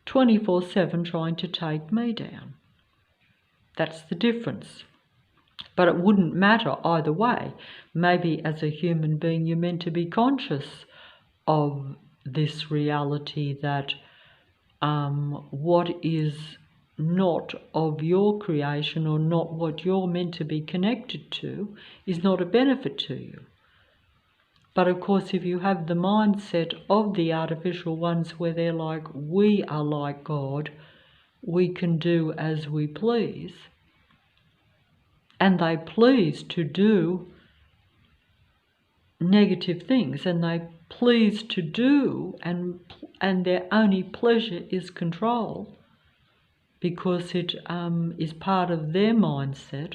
24/7 trying to take me down. That's the difference. But it wouldn't matter either way. Maybe as a human being you're meant to be conscious of this reality that what is not of your creation or not what you're meant to be connected to is not a benefit to you. But of course, if you have the mindset of the artificial ones where they're like, we are like God, we can do as we please, and they please to do negative things, and they please to do, and their only pleasure is control, because it is part of their mindset.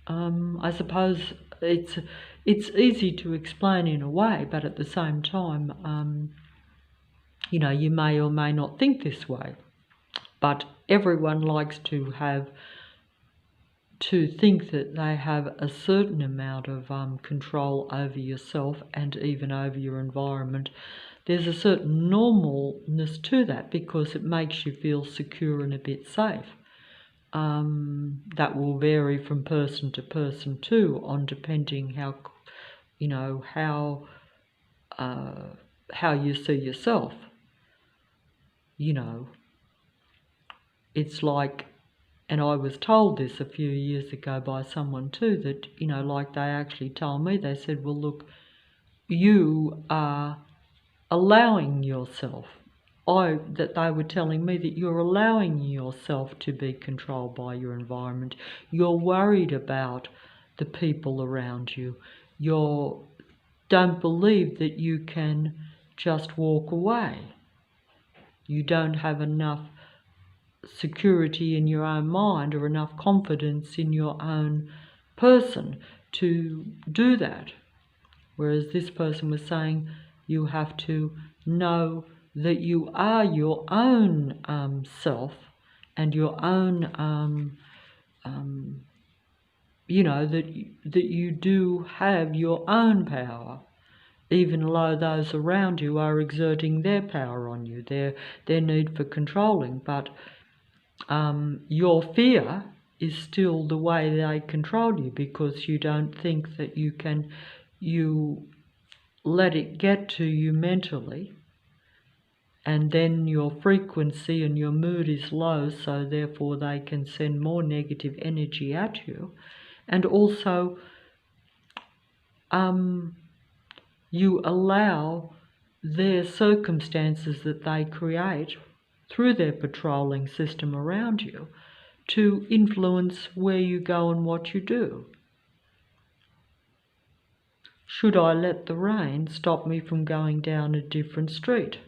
I suppose it's easy to explain in a way, but at the same time, you may or may not think this way. But everyone likes to think that they have a certain amount of control over yourself and even over your environment. There's a certain normalness to that because it makes you feel secure and a bit safe. That will vary from person to person too, on depending how you see yourself. It's like, and I was told this a few years ago by someone too, that, like they actually told me, they said, well, look, you are allowing yourself, that they were telling me that you're allowing yourself to be controlled by your environment. You're worried about the people around you. You don't believe that you can just walk away. You don't have enough security in your own mind or enough confidence in your own person to do that. Whereas this person was saying you have to know that you are your own self and your own, that you do have your own power, even though those around you are exerting their power on you, their need for controlling. But your fear is still the way they control you, because you don't think that you let it get to you mentally, and then your frequency and your mood is low, so therefore they can send more negative energy at you. And also you allow their circumstances that they create through their patrolling system around you to influence where you go and what you do. Should I let the rain stop me from going down a different street?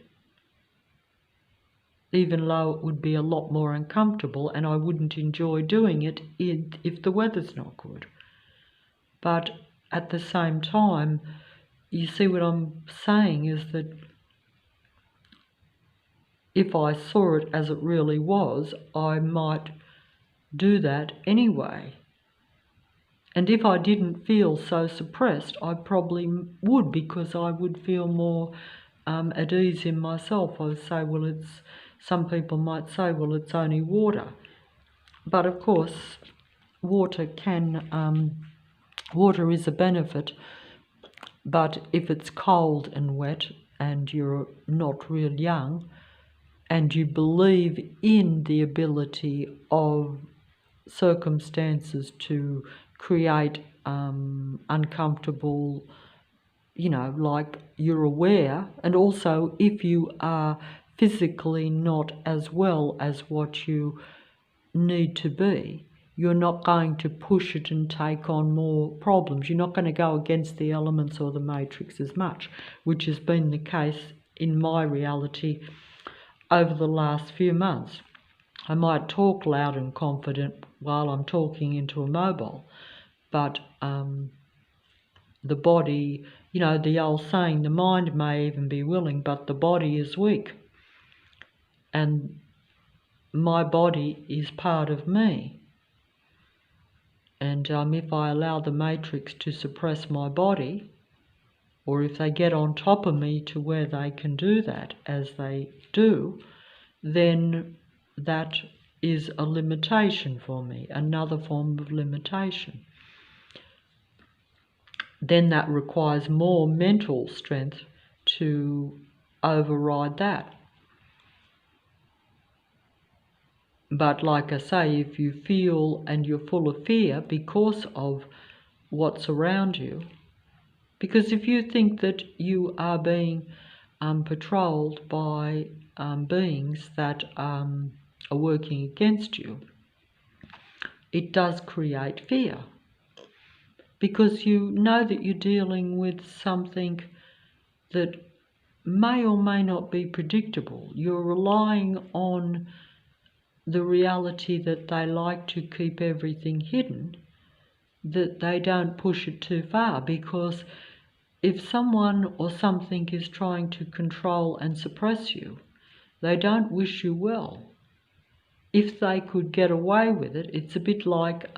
Even though it would be a lot more uncomfortable and I wouldn't enjoy doing it if the weather's not good. But at the same time, you see what I'm saying is that if I saw it as it really was, I might do that anyway. And if I didn't feel so suppressed, I probably would, because I would feel more at ease in myself. I would say, well, some people might say, well, it's only water. But of course, water is a benefit. But if it's cold and wet and you're not real young, and you believe in the ability of circumstances to create uncomfortable, like you're aware, and also if you are physically not as well as what you need to be, you're not going to push it and take on more problems. You're not going to go against the elements or the matrix as much, which has been the case in my reality over the last few months. I might talk loud and confident while I'm talking into a mobile, but the body, the old saying, the mind may even be willing, but the body is weak. And my body is part of me. And if I allow the matrix to suppress my body, or if they get on top of me to where they can do that, as they do, then that is a limitation for me, another form of limitation. Then that requires more mental strength to override that. But like I say, if you feel and you're full of fear because of what's around you, because if you think that you are being patrolled by beings that are working against you, it does create fear. Because you know that you're dealing with something that may or may not be predictable. You're relying on the reality that they like to keep everything hidden, that they don't push it too far, because if someone or something is trying to control and suppress you, they don't wish you well. If they could get away with it, it's a bit like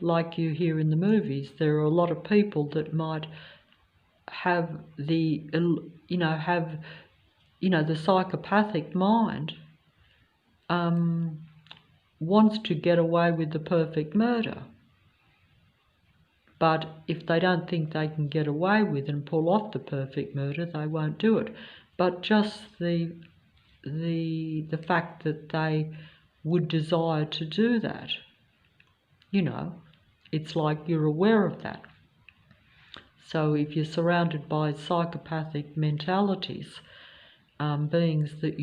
like you hear in the movies. There are a lot of people that might have the the psychopathic mind, wants to get away with the perfect murder. But if they don't think they can get away with and pull off the perfect murder, they won't do it. But just the fact that they would desire to do that, it's like you're aware of that. So if you're surrounded by psychopathic mentalities, beings that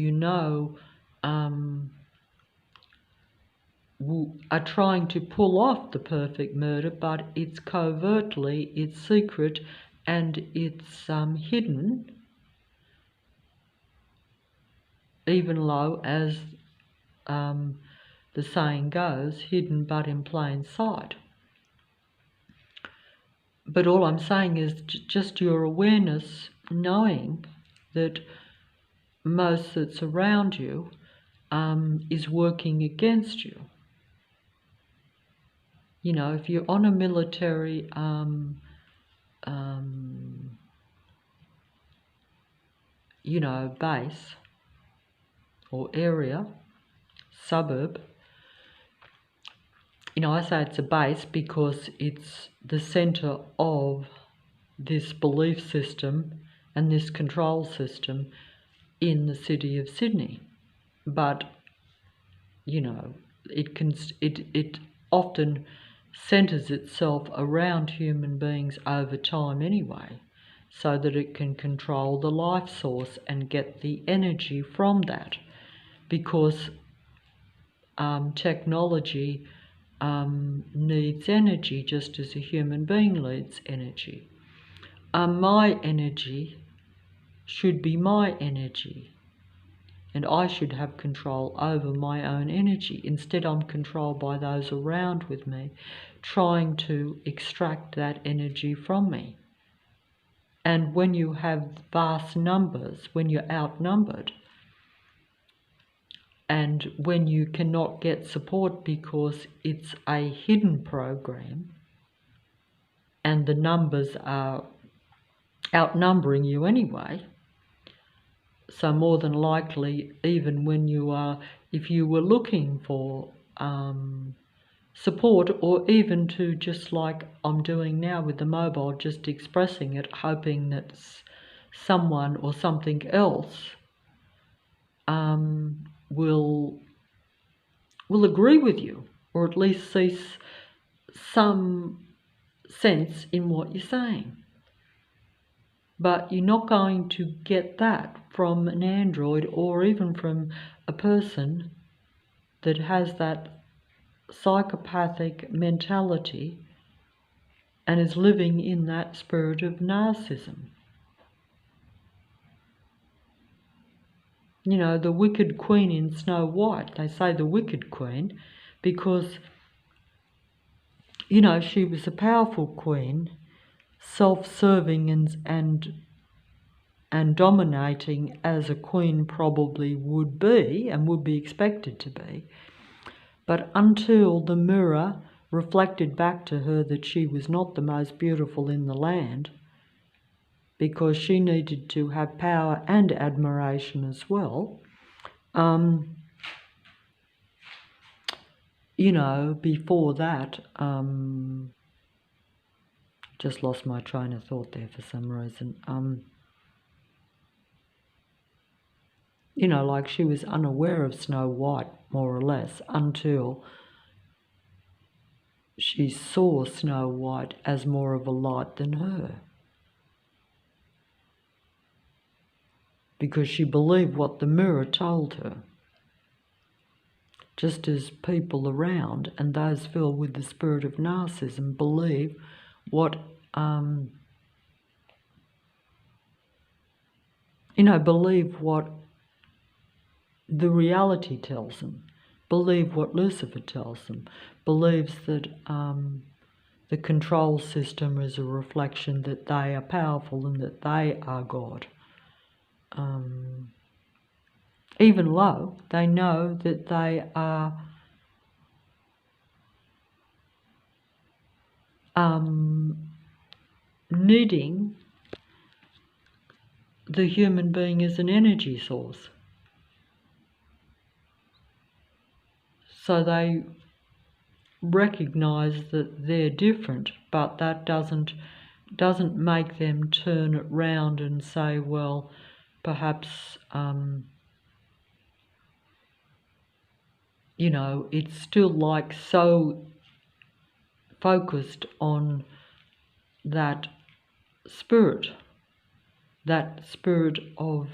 are trying to pull off the perfect murder, but it's covertly, it's secret, and it's hidden, even though, as the saying goes, hidden but in plain sight. But all I'm saying is just your awareness, knowing that most that's around you is working against you. If you're on a military base or area, suburb, I say it's a base because it's the centre of this belief system and this control system in the city of Sydney. But, it often centres itself around human beings over time anyway, so that it can control the life source and get the energy from that, because technology needs energy just as a human being needs energy. My energy should be my energy, and I should have control over my own energy. Instead, I'm controlled by those around with me, trying to extract that energy from me. And when you have vast numbers, when you're outnumbered, and when you cannot get support because it's a hidden program, and the numbers are outnumbering you anyway, so more than likely, even when if you were looking for support, or even to, just like I'm doing now with the mobile, just expressing it, hoping that someone or something else will will agree with you, or at least see some sense in what you're saying. But you're not going to get that from an android or even from a person that has that psychopathic mentality and is living in that spirit of narcissism. You know, the wicked queen in Snow White, they say the wicked queen because, you know, she was a powerful queen, self-serving and dominating as a queen probably would be and would be expected to be. But until the mirror reflected back to her that she was not the most beautiful in the land, because she needed to have power and admiration as well, you know, before that, just lost my train of thought there for some reason. You know, like she was unaware of Snow White, more or less, until she saw Snow White as more of a light than her. Because she believed what the mirror told her. Just as people around and those filled with the spirit of narcissism believe what, believe what the reality tells them, believe what Lucifer tells them, believes that the control system is a reflection that they are powerful and that they are God. Even though they know that they are needing the human being as an energy source. So they recognize that they're different, but that doesn't make them turn it round and say, well, perhaps, it's still like so focused on that spirit of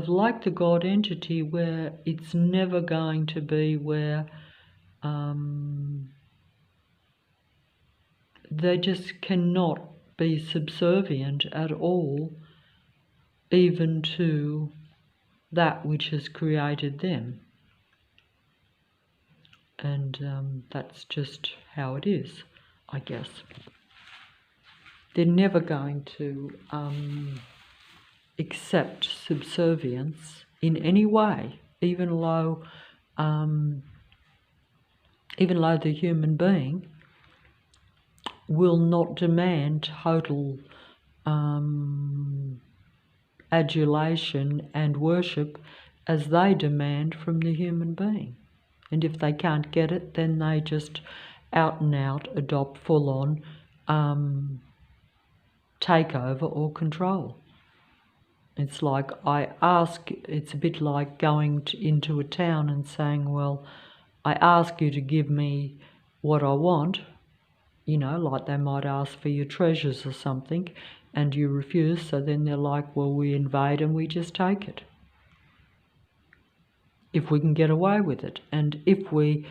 like the God entity, where it's never going to be where they just cannot be subservient at all, even to that which has created them. And that's just how it is, I guess. They're never going to accept subservience in any way, even though the human being will not demand total adulation and worship as they demand from the human being. And if they can't get it, then they just out and out adopt full-on takeover or control. It's like it's a bit like going into a town and saying, well, I ask you to give me what I want, like they might ask for your treasures or something, and you refuse, so then they're like, well, we invade and we just take it. If we can get away with it. And if we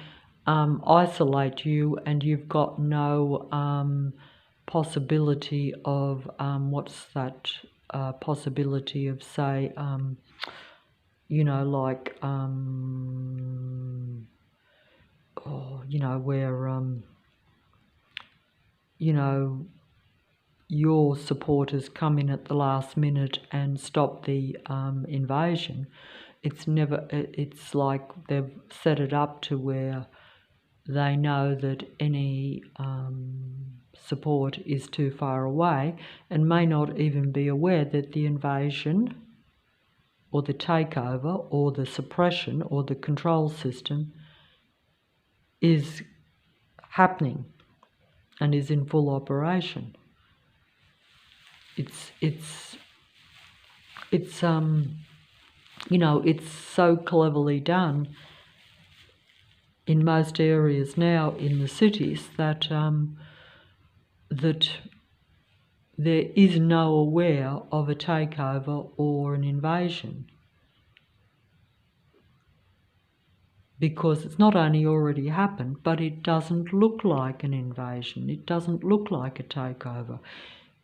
isolate you and you've got no possibility of, possibility of, say, where, your supporters come in at the last minute and stop the invasion. It's like they've set it up to where they know that any support is too far away and may not even be aware that the invasion or the takeover or the suppression or the control system is happening and is in full operation. It's it's so cleverly done in most areas now in the cities that that there is no aware of a takeover or an invasion, because it's not only already happened, but it doesn't look like an invasion. It doesn't look like a takeover.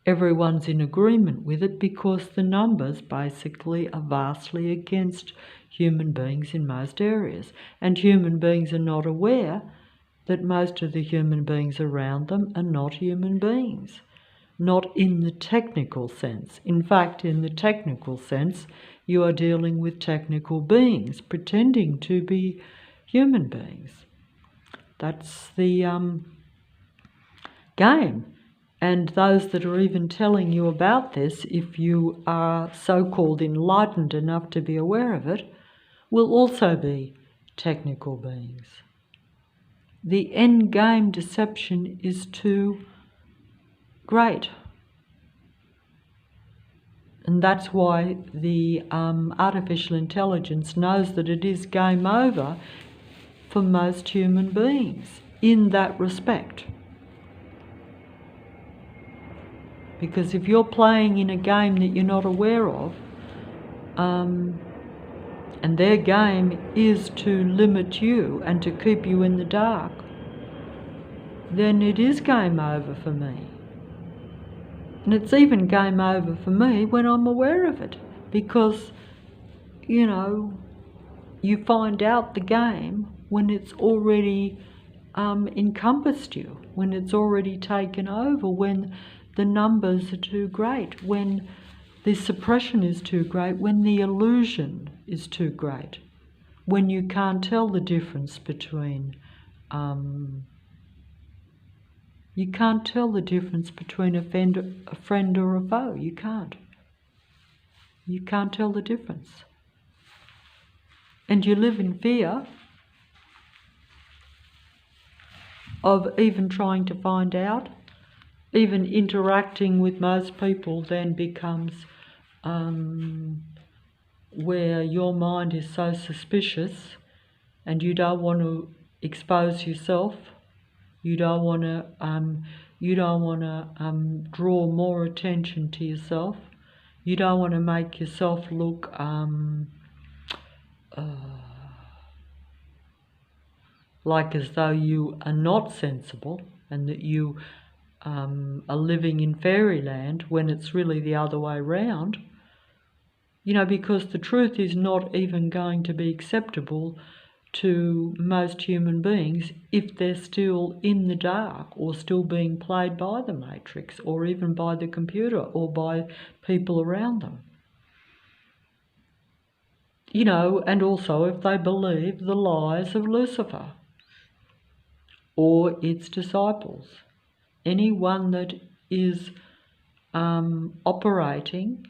Everyone's in agreement with it because the numbers basically are vastly against human beings in most areas, and human beings are not aware that most of the human beings around them are not human beings. Not in the technical sense. In fact, in the technical sense, you are dealing with technical beings pretending to be human beings. That's the game. And those that are even telling you about this, if you are so-called enlightened enough to be aware of it, will also be technical beings. The end game deception is too great. And that's why the artificial intelligence knows that it is game over for most human beings in that respect. Because if you're playing in a game that you're not aware of, and their game is to limit you and to keep you in the dark, then it is game over for me. And it's even game over for me when I'm aware of it, because, you find out the game when it's already encompassed you, when it's already taken over, when the numbers are too great, when the suppression is too great, when the illusion is too great, when you can't tell the difference between you can't tell the difference between a friend or a foe. You can't. You can't tell the difference. And you live in fear of even trying to find out. Even interacting with most people then becomes where your mind is so suspicious and you don't want to expose yourself. You don't want to draw more attention to yourself. You don't want to make yourself look like as though you are not sensible and that you are living in fairyland when it's really the other way round. Because the truth is not even going to be acceptable to most human beings if they're still in the dark or still being played by the matrix or even by the computer or by people around them. And also if they believe the lies of Lucifer or its disciples. Anyone that is operating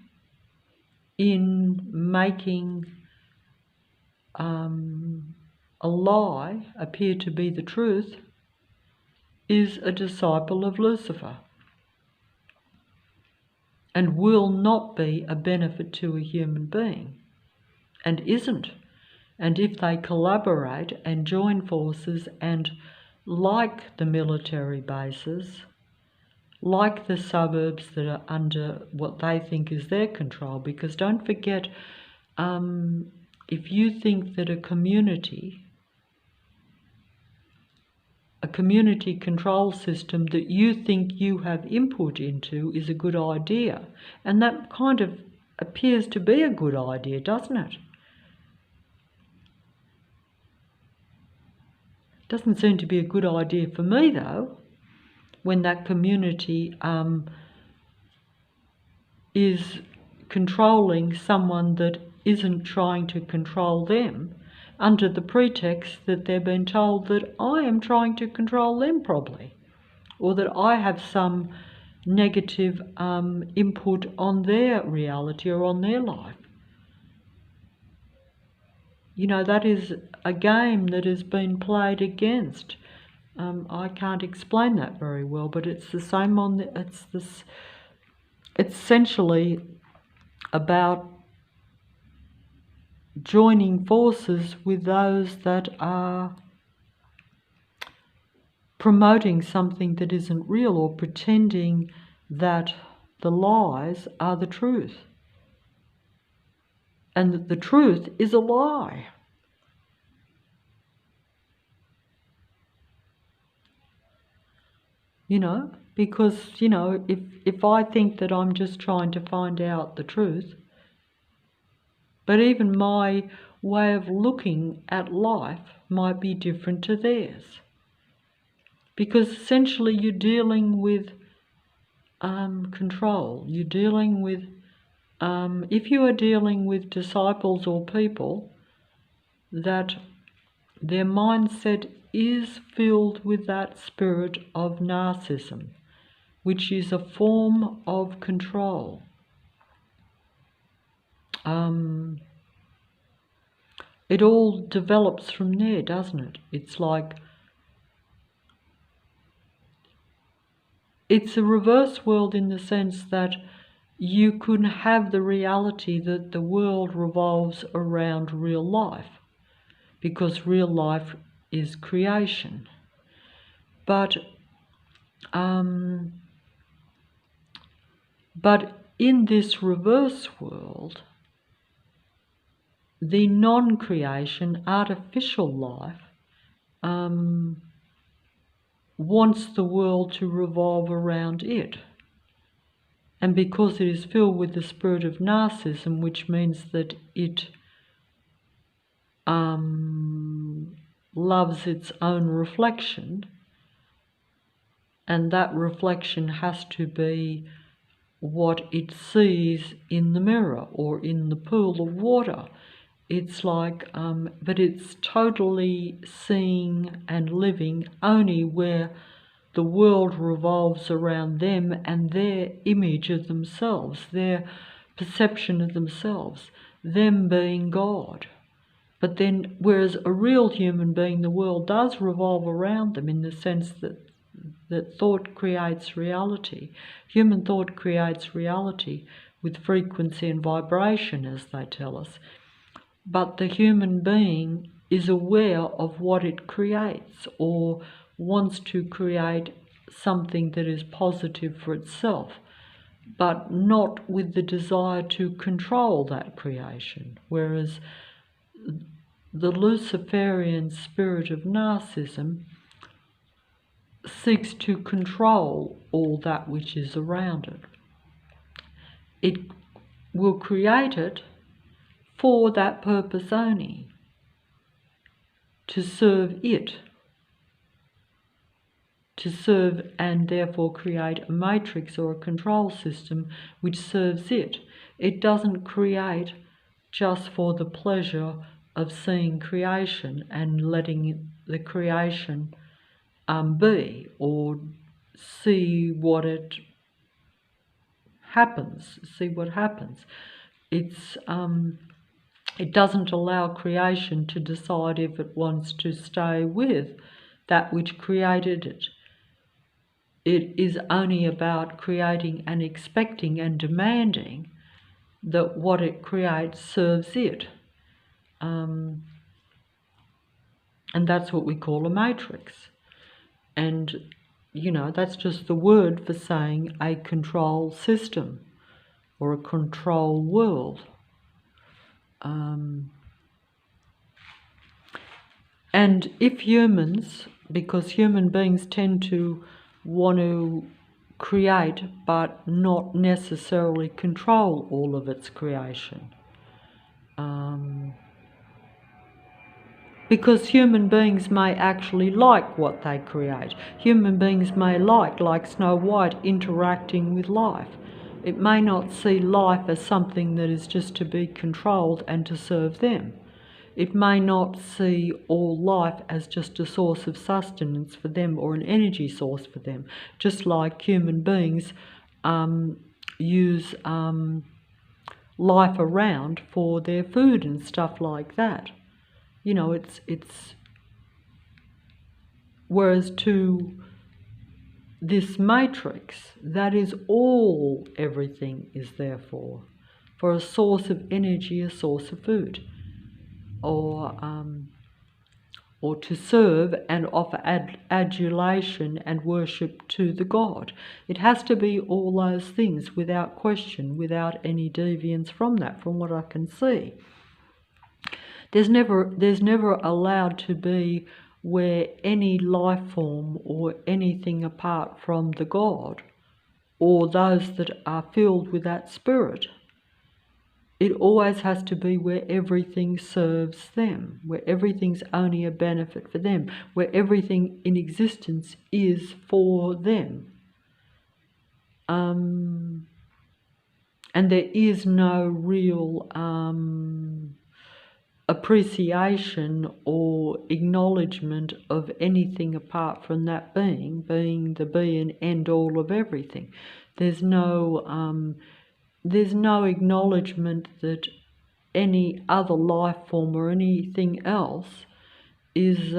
in making a lie appear to be the truth is a disciple of Lucifer and will not be a benefit to a human being, and isn't. And if they collaborate and join forces and, like the military bases, like the suburbs that are under what they think is their control, because don't forget, if you think that a community control system that you think you have input into is a good idea, and that kind of appears to be a good idea, doesn't it? Doesn't seem to be a good idea for me, though, when that community is controlling someone that isn't trying to control them under the pretext that they've been told that I am trying to control them probably, or that I have some negative input on their reality or on their life. That is a game that has been played against. I can't explain that very well, but it's the same it's essentially about joining forces with those that are promoting something that isn't real, or pretending that the lies are the truth and that the truth is a lie. Because, if I think that I'm just trying to find out the truth, but even my way of looking at life might be different to theirs. Because essentially you're dealing with control. You're dealing with, if you are dealing with disciples or people that their mindset is filled with that spirit of narcissism, which is a form of control. It all develops from there, doesn't it? It's like, it's a reverse world in the sense that you could have the reality that the world revolves around real life, because real life is creation. But in this reverse world, the non-creation, artificial life wants the world to revolve around it. And because it is filled with the spirit of narcissism, which means that it loves its own reflection, and that reflection has to be what it sees in the mirror or in the pool of water. It's like, but it's totally seeing and living only where the world revolves around them and their image of themselves, their perception of themselves, them being God. But then, whereas a real human being, the world does revolve around them in the sense that thought creates reality. Human thought creates reality with frequency and vibration, as they tell us. But the human being is aware of what it creates, or wants to create something that is positive for itself, but not with the desire to control that creation. Whereas the Luciferian spirit of narcissism seeks to control all that which is around it. It will create it for that purpose only, to serve it, to serve and therefore create a matrix or a control system which serves it. It doesn't create just for the pleasure of seeing creation and letting the creation be, or see what happens. It doesn't allow creation to decide if it wants to stay with that which created it. It is only about creating and expecting and demanding that what it creates serves it. And that's what we call a matrix. And, that's just the word for saying a control system or a control world. And if humans, because human beings tend to want to create but not necessarily control all of its creation, because human beings may actually like what they create. Human beings may like Snow White, interacting with life. It may not see life as something that is just to be controlled and to serve them. It may not see all life as just a source of sustenance for them or an energy source for them, just like human beings use life around for their food and stuff like that. It's whereas to this matrix, that is all everything is there for a source of energy, a source of food. or to serve and offer adulation and worship to the god. It has to be all those things without question, without any deviance from that, from what I can see. There's never allowed to be where any life form or anything apart from the God or those that are filled with that spirit. It always has to be where everything serves them, where everything's only a benefit for them, where everything in existence is for them. And there is no real appreciation or acknowledgement of anything apart from that being the be and end all of everything. There's no acknowledgement that any other life form or anything else is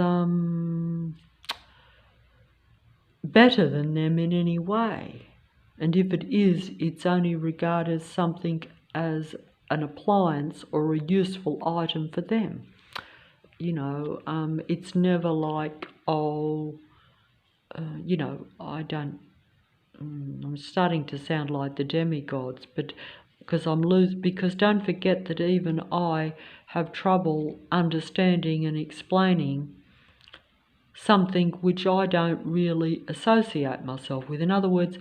better than them in any way. And if it is, it's only regarded as something as an appliance or a useful item for them. You know, it's never like, I'm starting to sound like the demigods, but because don't forget that even I have trouble understanding and explaining something which I don't really associate myself with. In other words,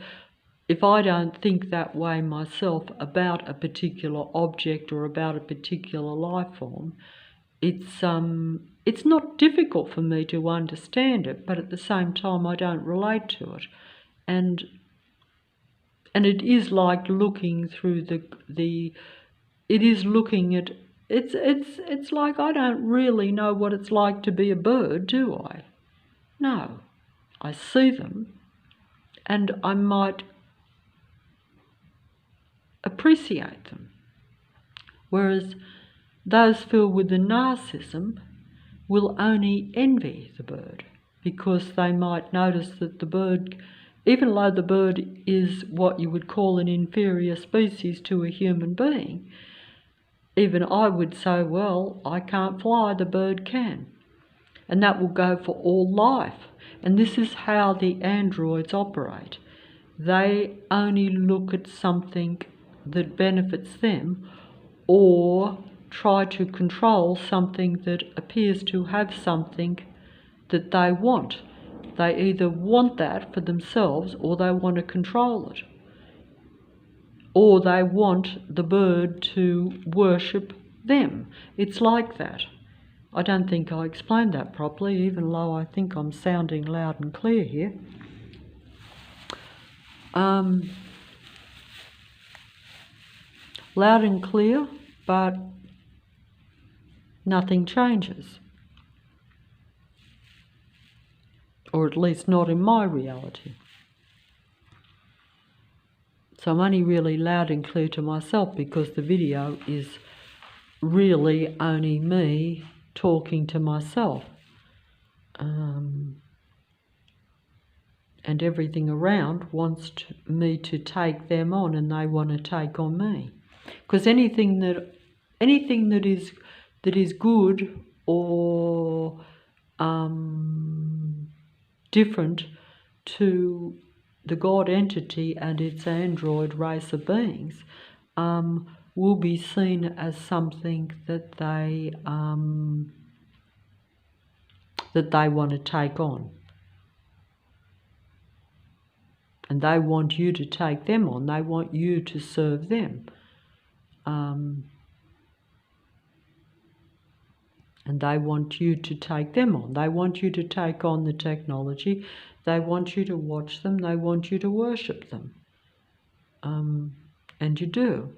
if I don't think that way myself about a particular object or about a particular life form, it's not difficult for me to understand it, but at the same time I don't relate to it. And it is like looking through it's like I don't really know what it's like to be a bird, do I? No. I see them and I might appreciate them. Whereas those filled with the narcissism will only envy the bird, because they might notice that the bird, even though the bird is what you would call an inferior species to a human being, even I would say, well, I can't fly, the bird can. And that will go for all life. And this is how the androids operate. They only look at something that benefits them, or try to control something that appears to have something that they want. They either want that for themselves, or they want to control it, or they want the bird to worship them. It's like that. I don't think I explained that properly, even though I think I'm sounding loud and clear here. Loud and clear, but nothing changes. Or at least not in my reality. So I'm only really loud and clear to myself because the video is really only me talking to myself. And everything around wants me to take them on, and they want to take on me. Because anything that is good or different to the God entity and its android race of beings will be seen as something that they want to take on. And they want you to take them on. They want you to serve them. And they want you to take them on. They want you to take on the technology. They want you to watch them. They want you to worship them. And you do.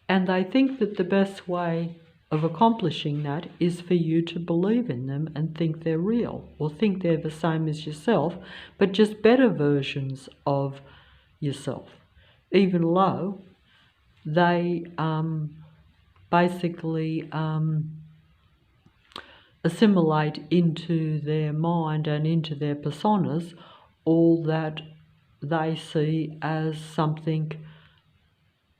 And they think that the best way of accomplishing that is for you to believe in them and think they're real, or think they're the same as yourself, but just better versions of yourself, even though they basically assimilate into their mind and into their personas all that they see as something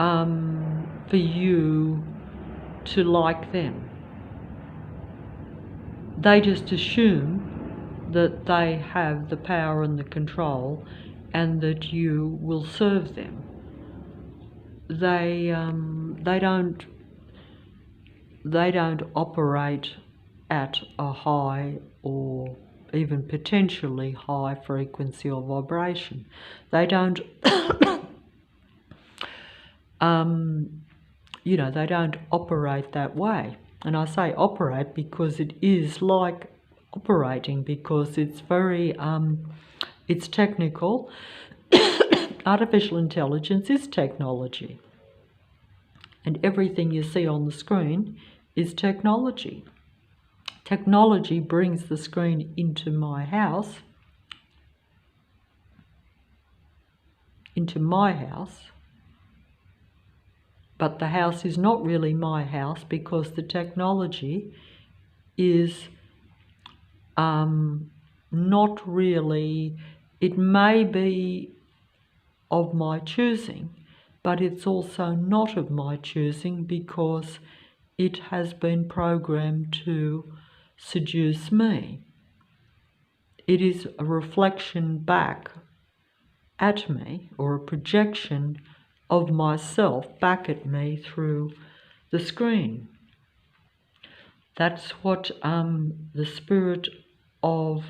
for you to like them. They just assume that they have the power and the control and that you will serve them. They don't operate at a high or even potentially high frequency or vibration. They don't they don't operate that way. And I say operate because it is like operating, because it's very it's technical. Artificial intelligence is technology, and everything you see on the screen is technology. Technology brings the screen into my house, but the house is not really my house because the technology is not really, it may be of my choosing, but it's also not of my choosing because it has been programmed to seduce me. It is a reflection back at me, or a projection of myself back at me through the screen. That's what the spirit of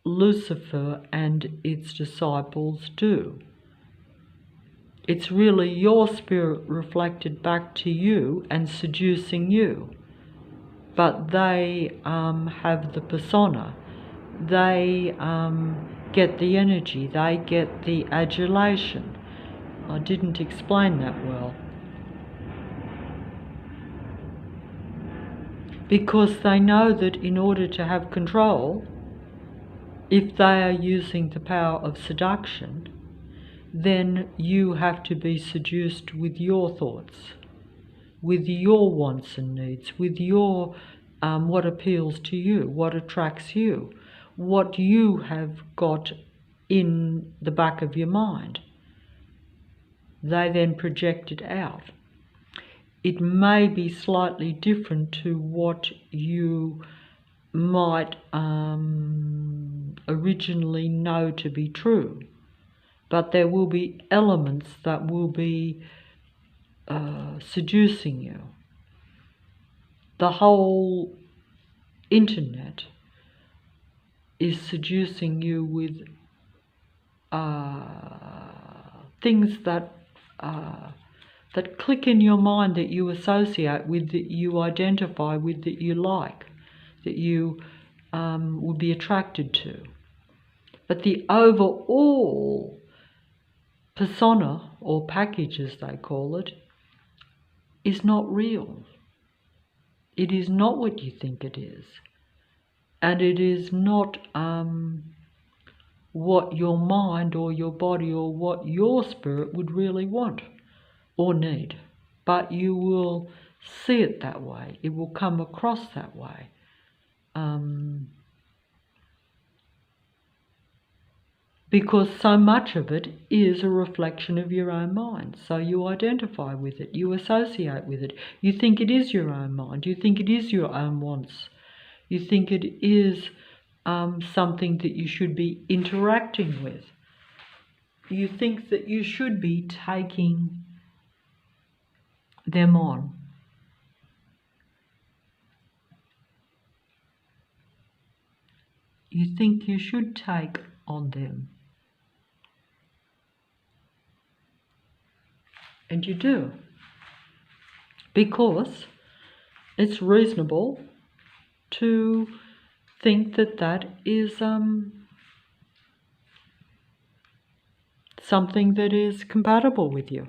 Lucifer and its disciples do. It's really your spirit reflected back to you and seducing you. But they have the persona. They get the energy. They get the adulation. I didn't explain that well. Because they know that in order to have control, if they are using the power of seduction, then you have to be seduced with your thoughts, with your wants and needs, with your what appeals to you, what attracts you, what you have got in the back of your mind. They then project it out. It may be slightly different to what you might originally know to be true, but there will be elements that will be seducing you. The whole internet is seducing you with things that click in your mind, that you associate with, that you identify with, that you like, that you would be attracted to. But the overall persona, or package as they call it, is not real. It is not what you think it is. And it is not what your mind or your body or what your spirit would really want or need. But you will see it that way. It will come across that way. Because so much of it is a reflection of your own mind. So you identify with it, you associate with it, you think it is your own mind, you think it is your own wants, you think it is something that you should be interacting with. You think that you should be taking them on. You think you should take on them. And you do. Because it's reasonable to think that that is something that is compatible with you.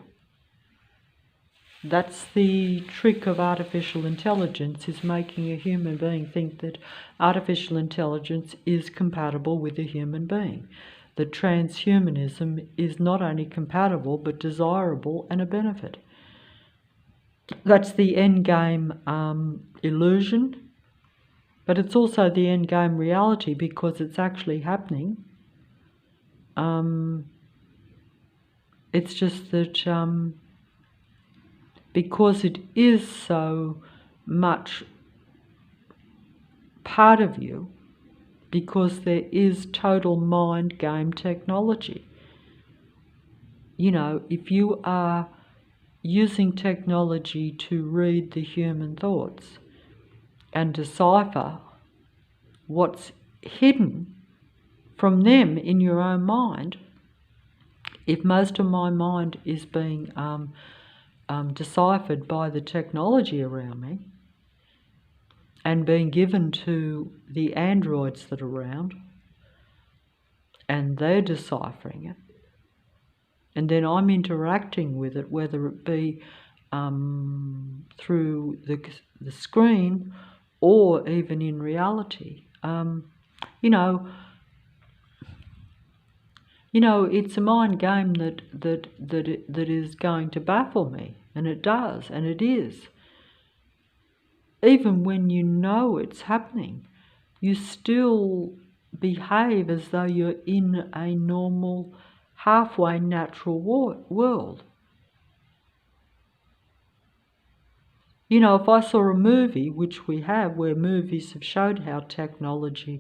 That's the trick of artificial intelligence, is making a human being think that artificial intelligence is compatible with a human being. That transhumanism is not only compatible but desirable and a benefit. That's the end game illusion, but it's also the end game reality because it's actually happening. It's just that because it is so much part of you, because there is total mind game technology. You know, if you are using technology to read the human thoughts and decipher what's hidden from them in your own mind, if most of my mind is being deciphered by the technology around me and being given to the androids that are around, and they're deciphering it, and then I'm interacting with it, whether it be through the screen or even in reality. You know, it's a mind game that is going to baffle me, and it does, and it is. Even when you know it's happening, you still behave as though you're in a normal, halfway natural world. You know, if I saw a movie, which we have, where movies have showed how technology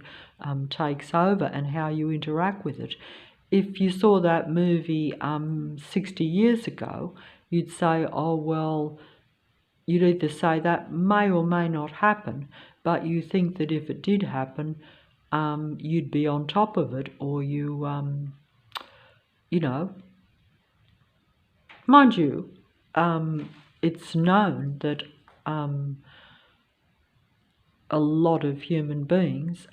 takes over and how you interact with it, if you saw that movie 60 years ago, you'd say, oh, well, you'd either say that may or may not happen, but you think that if it did happen, you'd be on top of it, or you know, mind you, it's known that a lot of human beings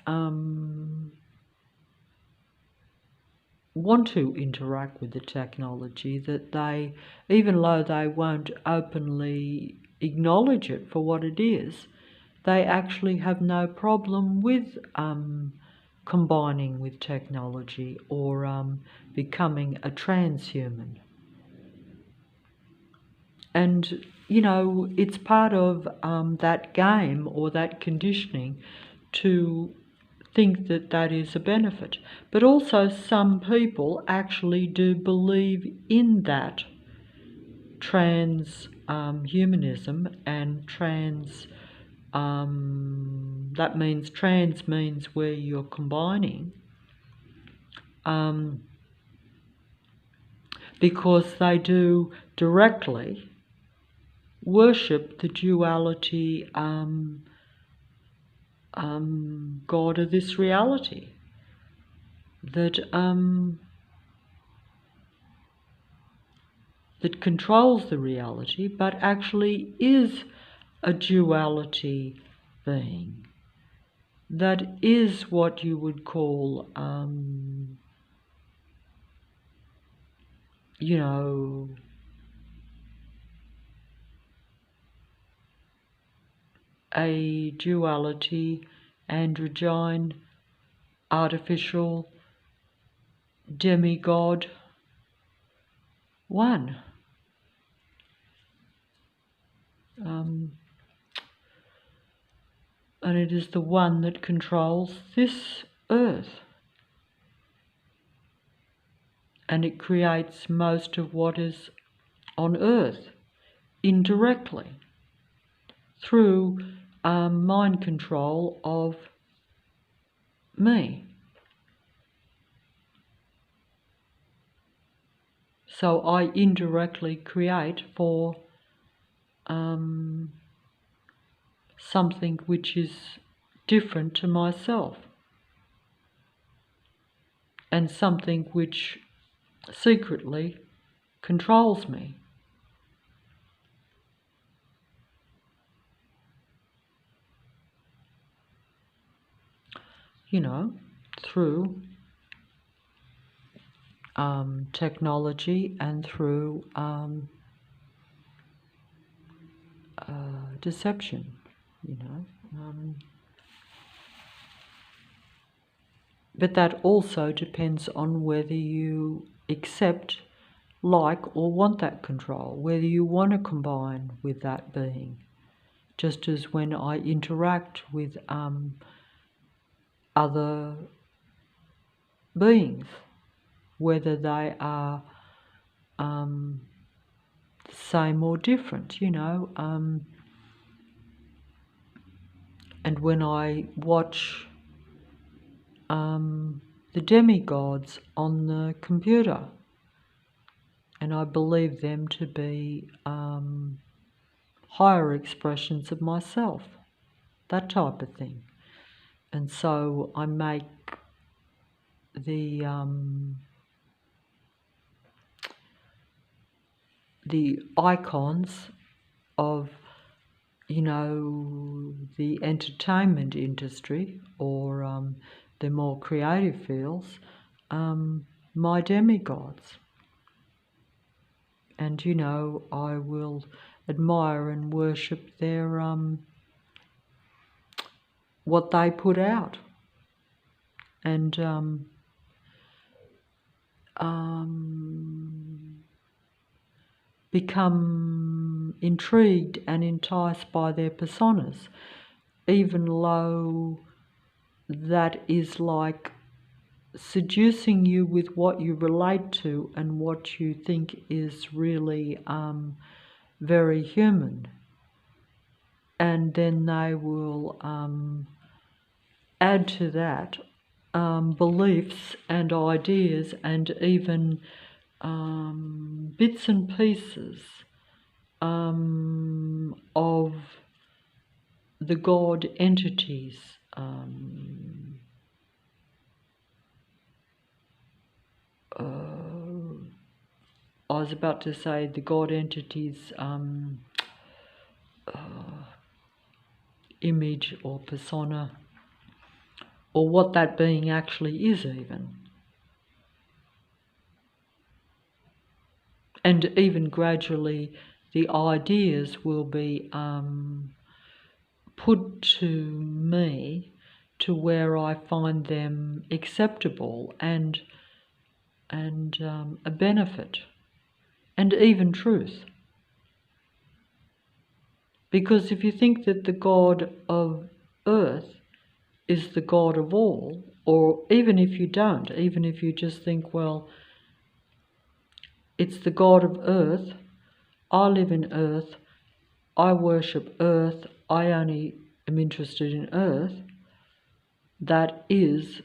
want to interact with the technology, that they, even though they won't openly acknowledge it for what it is, they actually have no problem with combining with technology or becoming a transhuman. And, you know, it's part of that game or that conditioning to think that that is a benefit. But also some people actually do believe in that transhumanism and that means trans means where you're combining, because they do directly worship the duality God of this reality, that that controls the reality, but actually is a duality being, that is what you would call, you know, a duality, androgyne, artificial, demigod, one. And it is the one that controls this earth. And it creates most of what is on earth indirectly through mind control of me. So I indirectly create for something which is different to myself, and something which secretly controls me. You know, through technology and through deception, you know. But that also depends on whether you accept, like, or want that control, whether you want to combine with that being. Just as when I interact with other beings, whether they are same or different, you know. And when I watch the demigods on the computer, and I believe them to be higher expressions of myself, that type of thing. And so I make the icons of, you know, the entertainment industry or the more creative fields, my demigods. And, you know, I will admire and worship their what they put out, and become intrigued and enticed by their personas, even though that is like seducing you with what you relate to and what you think is really very human. And then they will add to that beliefs and ideas and even bits and pieces of the God entities. I was about to say the God entities image or persona, or what that being actually is even. And even gradually the ideas will be put to me to where I find them acceptable and a benefit and even truth. Because if you think that the God of earth is the God of all, or even if you don't, even if you just think, well, it's the God of earth, I live in earth, I worship earth, I only am interested in earth, that is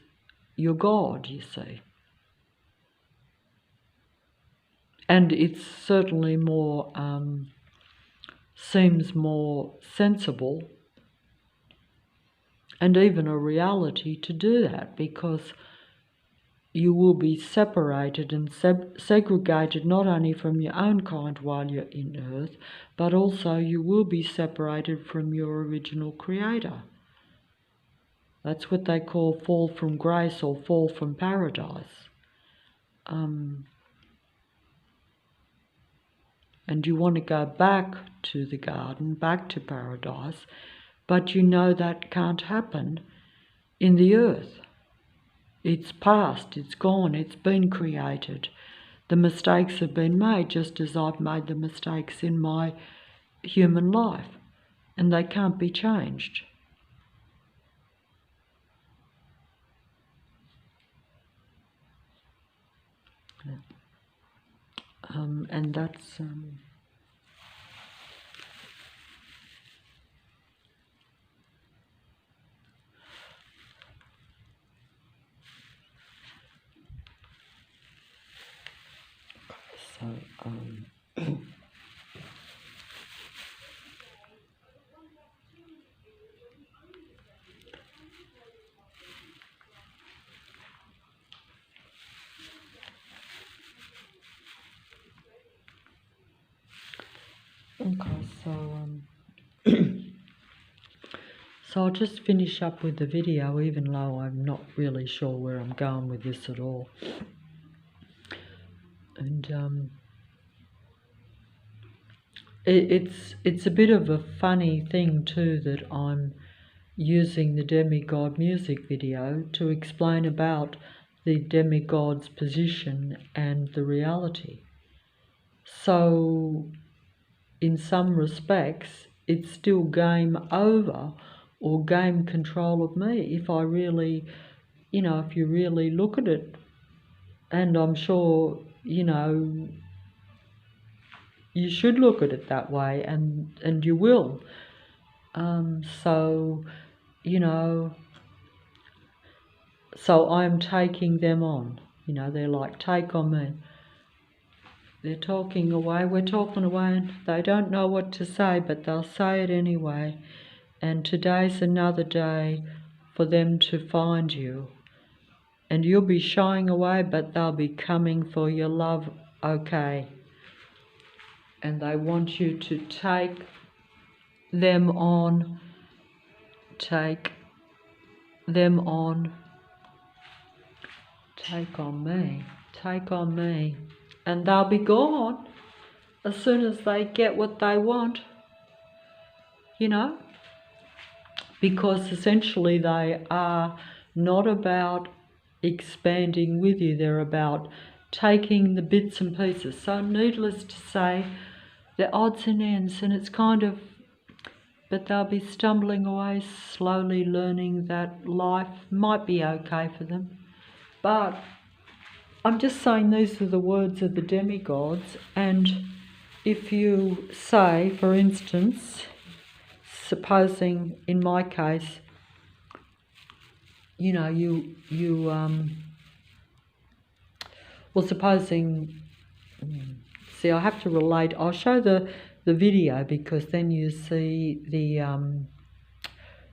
your God, you see. And it's certainly more, seems more sensible and even a reality to do that, because you will be separated and segregated not only from your own kind while you're in earth, but also you will be separated from your original creator. That's what they call fall from grace or fall from paradise. And you want to go back to the garden, back to paradise, but you know that can't happen in the earth. It's past, it's gone, it's been created. The mistakes have been made just as I've made the mistakes in my human life, and they can't be changed. And that's so okay, so I'll just finish up with the video, even though I'm not really sure where I'm going with this at all. And it's a bit of a funny thing too that I'm using the demigod music video to explain about the demigod's position and the reality. So in some respects it's still game over or game control of me if I really, you know, if you really look at it. And I'm sure, you know, you should look at it that way, and you will. So, you know, so I'm taking them on. You know, they're like, take on me. They're talking away, we're talking away, and they don't know what to say, but they'll say it anyway. And today's another day for them to find you. And you'll be shying away, but they'll be coming for your love, okay. And they want you to take them on, take them on, take on me, take on me. And they'll be gone as soon as they get what they want, you know, because essentially they are not about expanding with you, they're about taking the bits and pieces. So needless to say, the odds and ends, and it's kind of, but they'll be stumbling away, slowly learning that life might be okay for them. But I'm just saying these are the words of the demigods, and if you say, for instance, supposing in my case, you know, well, supposing, see, I have to relate, I'll show the video, because then you see the,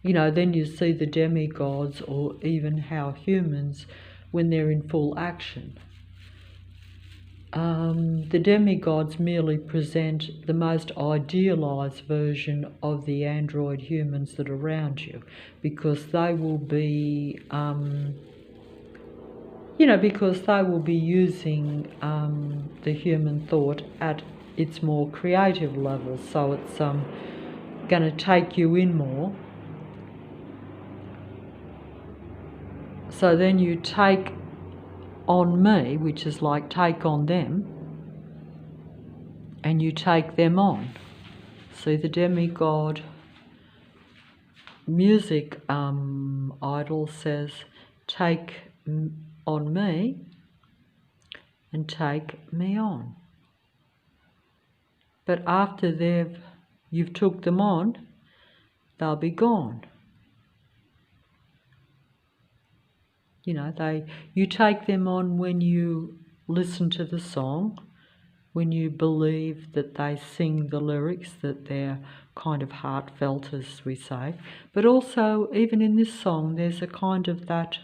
you know, then you see the demigods, or even how humans, when they're in full action. The demigods merely present the most idealized version of the android humans that are around you, because they will be, you know, because they will be using the human thought at its more creative level, so it's going to take you in more. So then you take on me, which is like take on them, and you take them on. See, the demigod music idol says, take on me and take me on. But after you've took them on, they'll be gone. You know, you take them on when you listen to the song, when you believe that they sing the lyrics, that they're kind of heartfelt, as we say. But also, even in this song, there's a kind of that,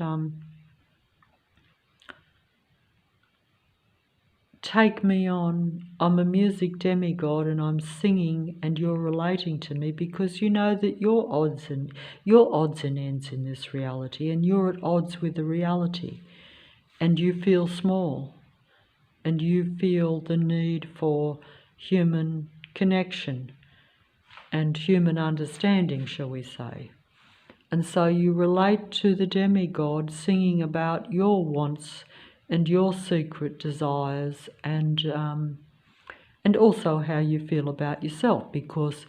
take me on, I'm a music demigod and I'm singing and you're relating to me, because you know that your odds and ends in this reality, and you're at odds with the reality, and you feel small, and you feel the need for human connection and human understanding, shall we say. And so you relate to the demigod singing about your wants and your secret desires, and also how you feel about yourself, because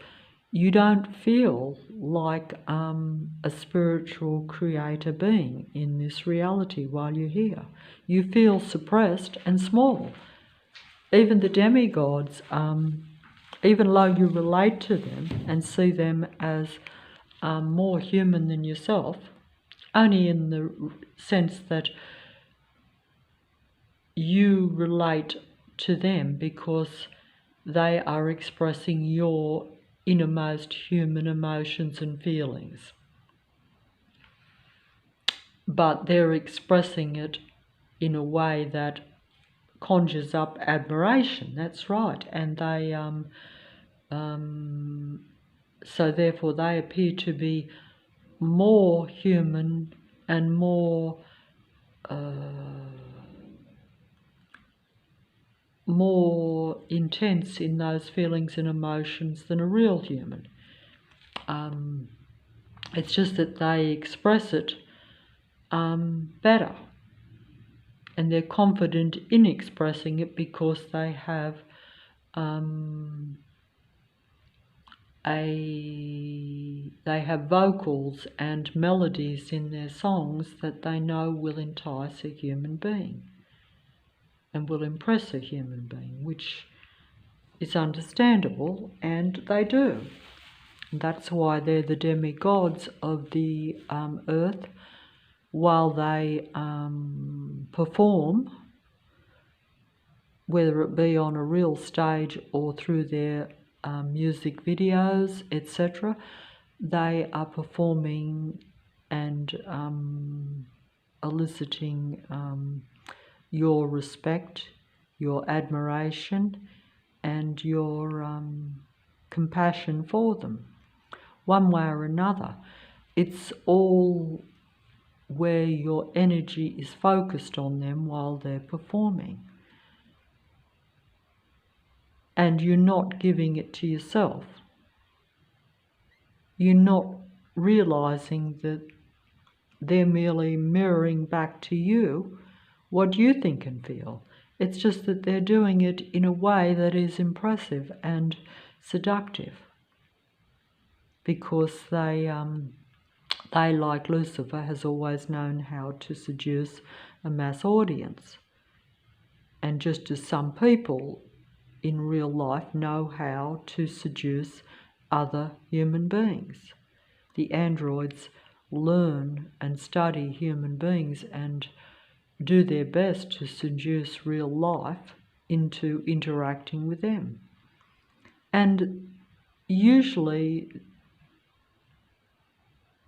you don't feel like a spiritual creator being in this reality while you're here. You feel suppressed and small. Even the demigods, even though you relate to them and see them as more human than yourself, only in the sense that you relate to them because they are expressing your innermost human emotions and feelings. But they're expressing it in a way that conjures up admiration, that's right, and they, so therefore they appear to be more human and more intense in those feelings and emotions than a real human. It's just that they express it better, and they're confident in expressing it because they have they have vocals and melodies in their songs that they know will entice a human being and will impress a human being, which is understandable, and they do. That's why they're the demigods of the earth, while they perform, whether it be on a real stage or through their music videos, etc. They are performing and eliciting your respect, your admiration, and your compassion for them, one way or another. It's all where your energy is focused on them while they're performing. And you're not giving it to yourself. You're not realizing that they're merely mirroring back to you what you think and feel. It's just that they're doing it in a way that is impressive and seductive, because they, like Lucifer, has always known how to seduce a mass audience. And just as some people in real life know how to seduce other human beings, the androids learn and study human beings and do their best to seduce real life into interacting with them. And usually,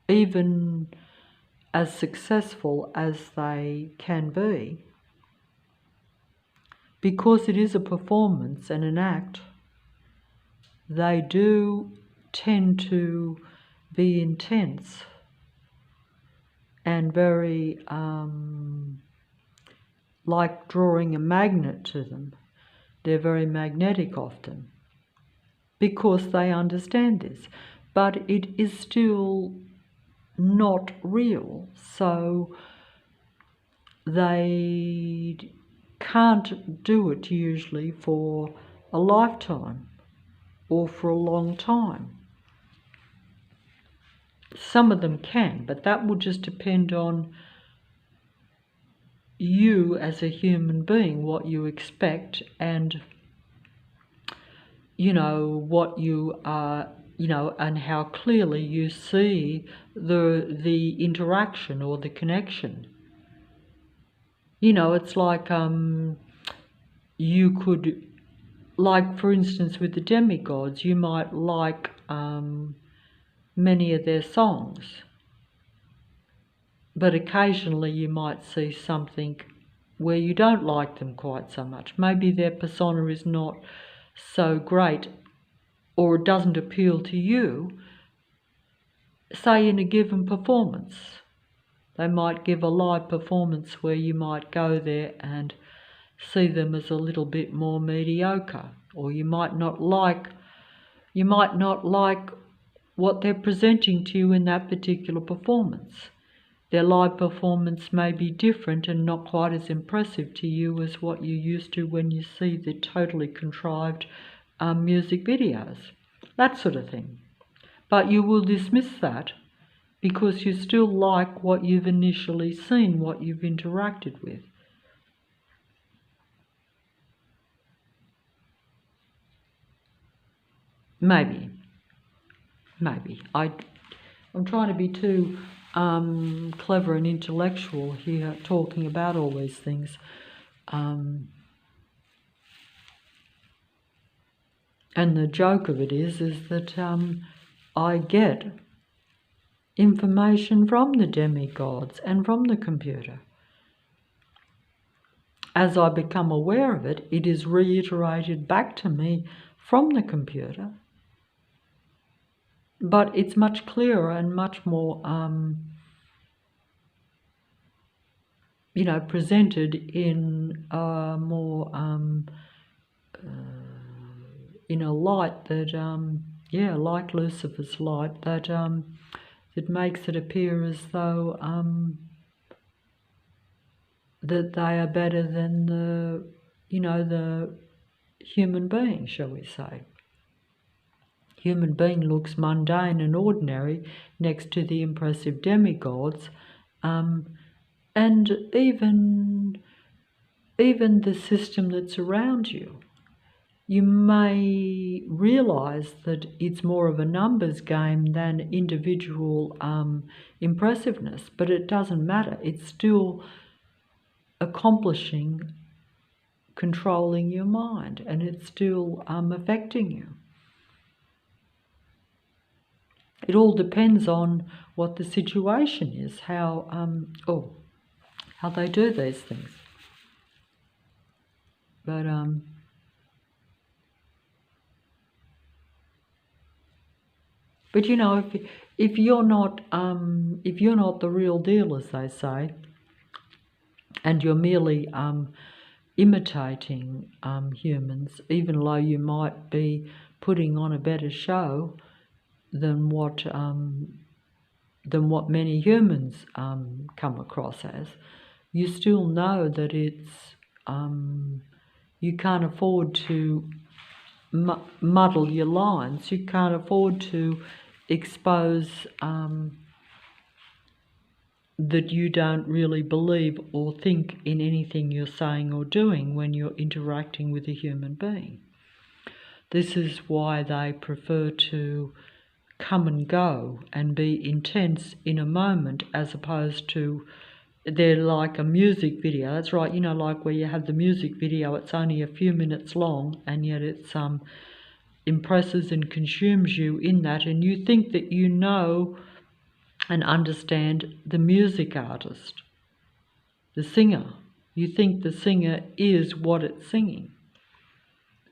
even as successful as they can be, because it is a performance and an act, they do tend to be intense and very like drawing a magnet to them. They're very magnetic often because they understand this, but it is still not real, so they can't do it usually for a lifetime or for a long time. Some of them can, but that will just depend on you as a human being, what you expect, and what you are, and how clearly you see the interaction or the connection. It's like you could, like for instance with the demigods, you might like many of their songs, but occasionally you might see something where you don't like them quite so much. Maybe their persona is not so great, or it doesn't appeal to you, say in a given performance. They might give a live performance where you might go there and see them as a little bit more mediocre, or you might not like what they're presenting to you in that particular performance. Their live performance may be different and not quite as impressive to you as what you're used to when you see the totally contrived music videos, that sort of thing. But you will dismiss that because you still like what you've initially seen, what you've interacted with. Maybe. I'm trying to be too clever and intellectual here, talking about all these things. And the joke of it is that I get information from the demigods and from the computer. As I become aware of it, it is reiterated back to me from the computer, but it's much clearer and much more, presented in a more, in a light that, like Lucifer's light, that makes it appear as though that they are better than the human being, shall we say. Human being looks mundane and ordinary next to the impressive demigods, and even the system that's around you. you may realise that it's more of a numbers game than individual impressiveness, but it doesn't matter. It's still accomplishing controlling your mind, and it's still affecting you. It all depends on what the situation is, how they do these things. But you know, if you're not the real deal, as they say, and you're merely imitating humans, even though you might be putting on a better show than what many humans come across as, you still know that it's you can't afford to muddle your lines. You can't afford to expose that you don't really believe or think in anything you're saying or doing when you're interacting with a human being. This is why they prefer to come and go and be intense in a moment, as opposed to they're like a music video. That's right, you know, like where you have the music video, it's only a few minutes long, and yet it's impresses and consumes you in that, and you think that you know and understand the music artist, the singer. You think the singer is what it's singing,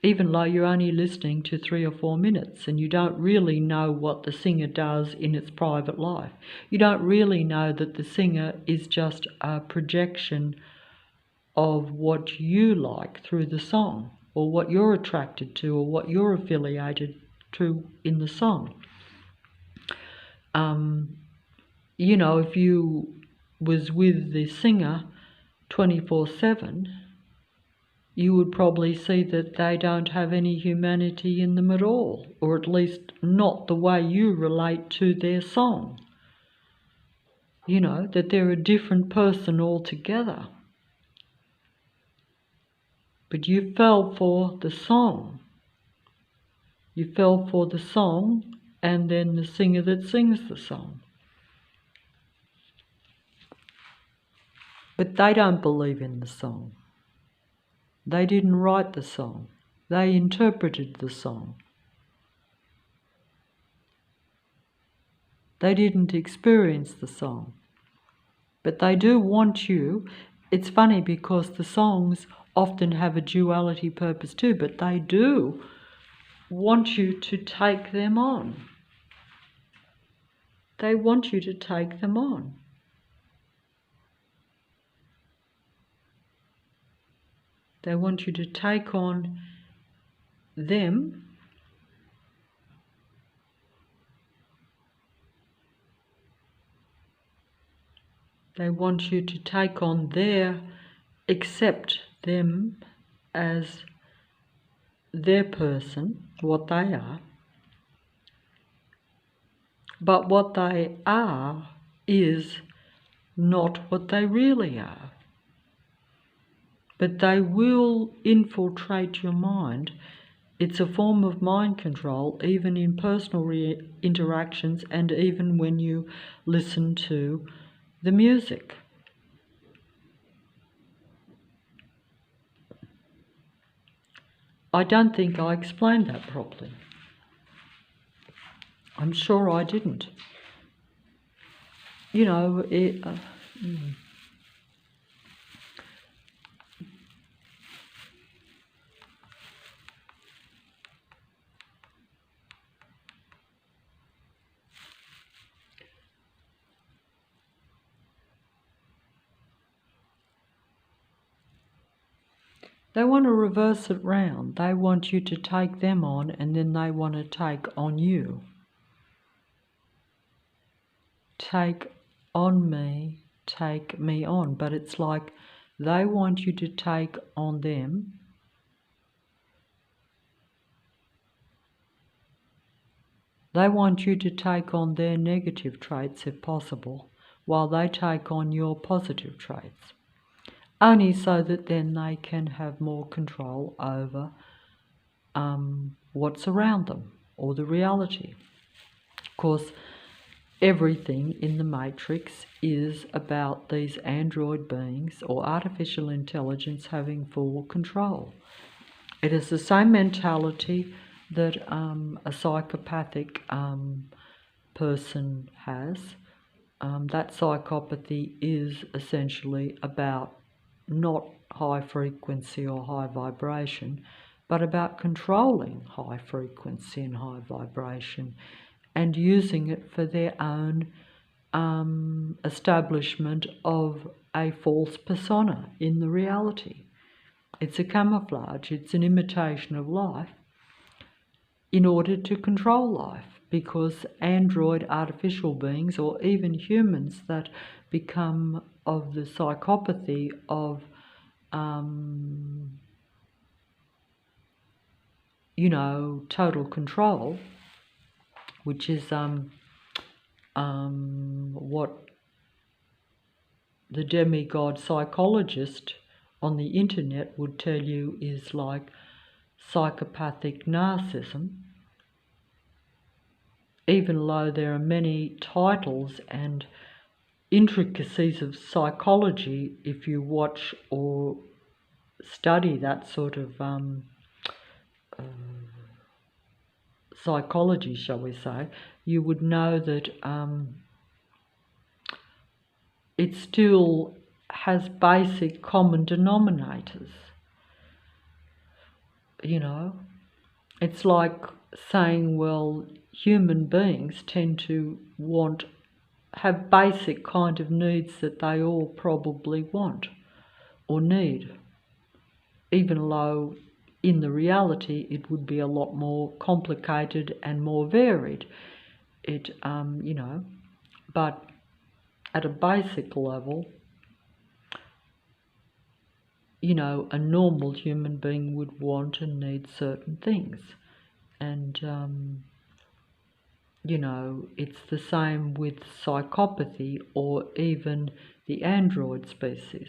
even though you're only listening to 3 or 4 minutes, and you don't really know what the singer does in its private life. You don't really know that the singer is just a projection of what you like through the song, or what you're attracted to, or what you're affiliated to in the song. You know, if you was with the singer 24/7, you would probably see that they don't have any humanity in them at all, or at least not the way you relate to their song. You know, that they're a different person altogether. But you fell for the song. You fell for the song and then the singer that sings the song. But they don't believe in the song. They didn't write the song. They interpreted the song. They didn't experience the song. But they do want you. It's funny because the songs often have a duality purpose too, but they do want you to take them on. They want you to take them on. They want you to take on them They want you to take on accept them as their person, what they are. But what they are is not what they really are. But they will infiltrate your mind. It's a form of mind control, even in personal interactions and even when you listen to the music. I don't think I explained that properly. I'm sure I didn't. You know, they want to reverse it round. They want you to take them on and then they want to take on you. Take on me, take me on. But it's like they want you to take on them. They want you to take on their negative traits if possible, while they take on your positive traits. Only so that then they can have more control over what's around them or the reality. Of course, everything in the Matrix is about these android beings or artificial intelligence having full control. It is the same mentality that a psychopathic person has. That psychopathy is essentially about not high frequency or high vibration, but about controlling high frequency and high vibration and using it for their own establishment of a false persona in the reality. It's a camouflage, it's an imitation of life in order to control life, because android artificial beings or even humans that become of the psychopathy of total control, which is what the demigod psychologist on the internet would tell you is like psychopathic narcissism, even though there are many titles and intricacies of psychology if you watch or study that sort of psychology, shall we say, you would know that it still has basic common denominators. It's like saying, well, human beings tend to have basic kind of needs that they all probably want or need, even though in the reality it would be a lot more complicated and more varied. But at a basic level, a normal human being would want and need certain things. And, it's the same with psychopathy or even the android species.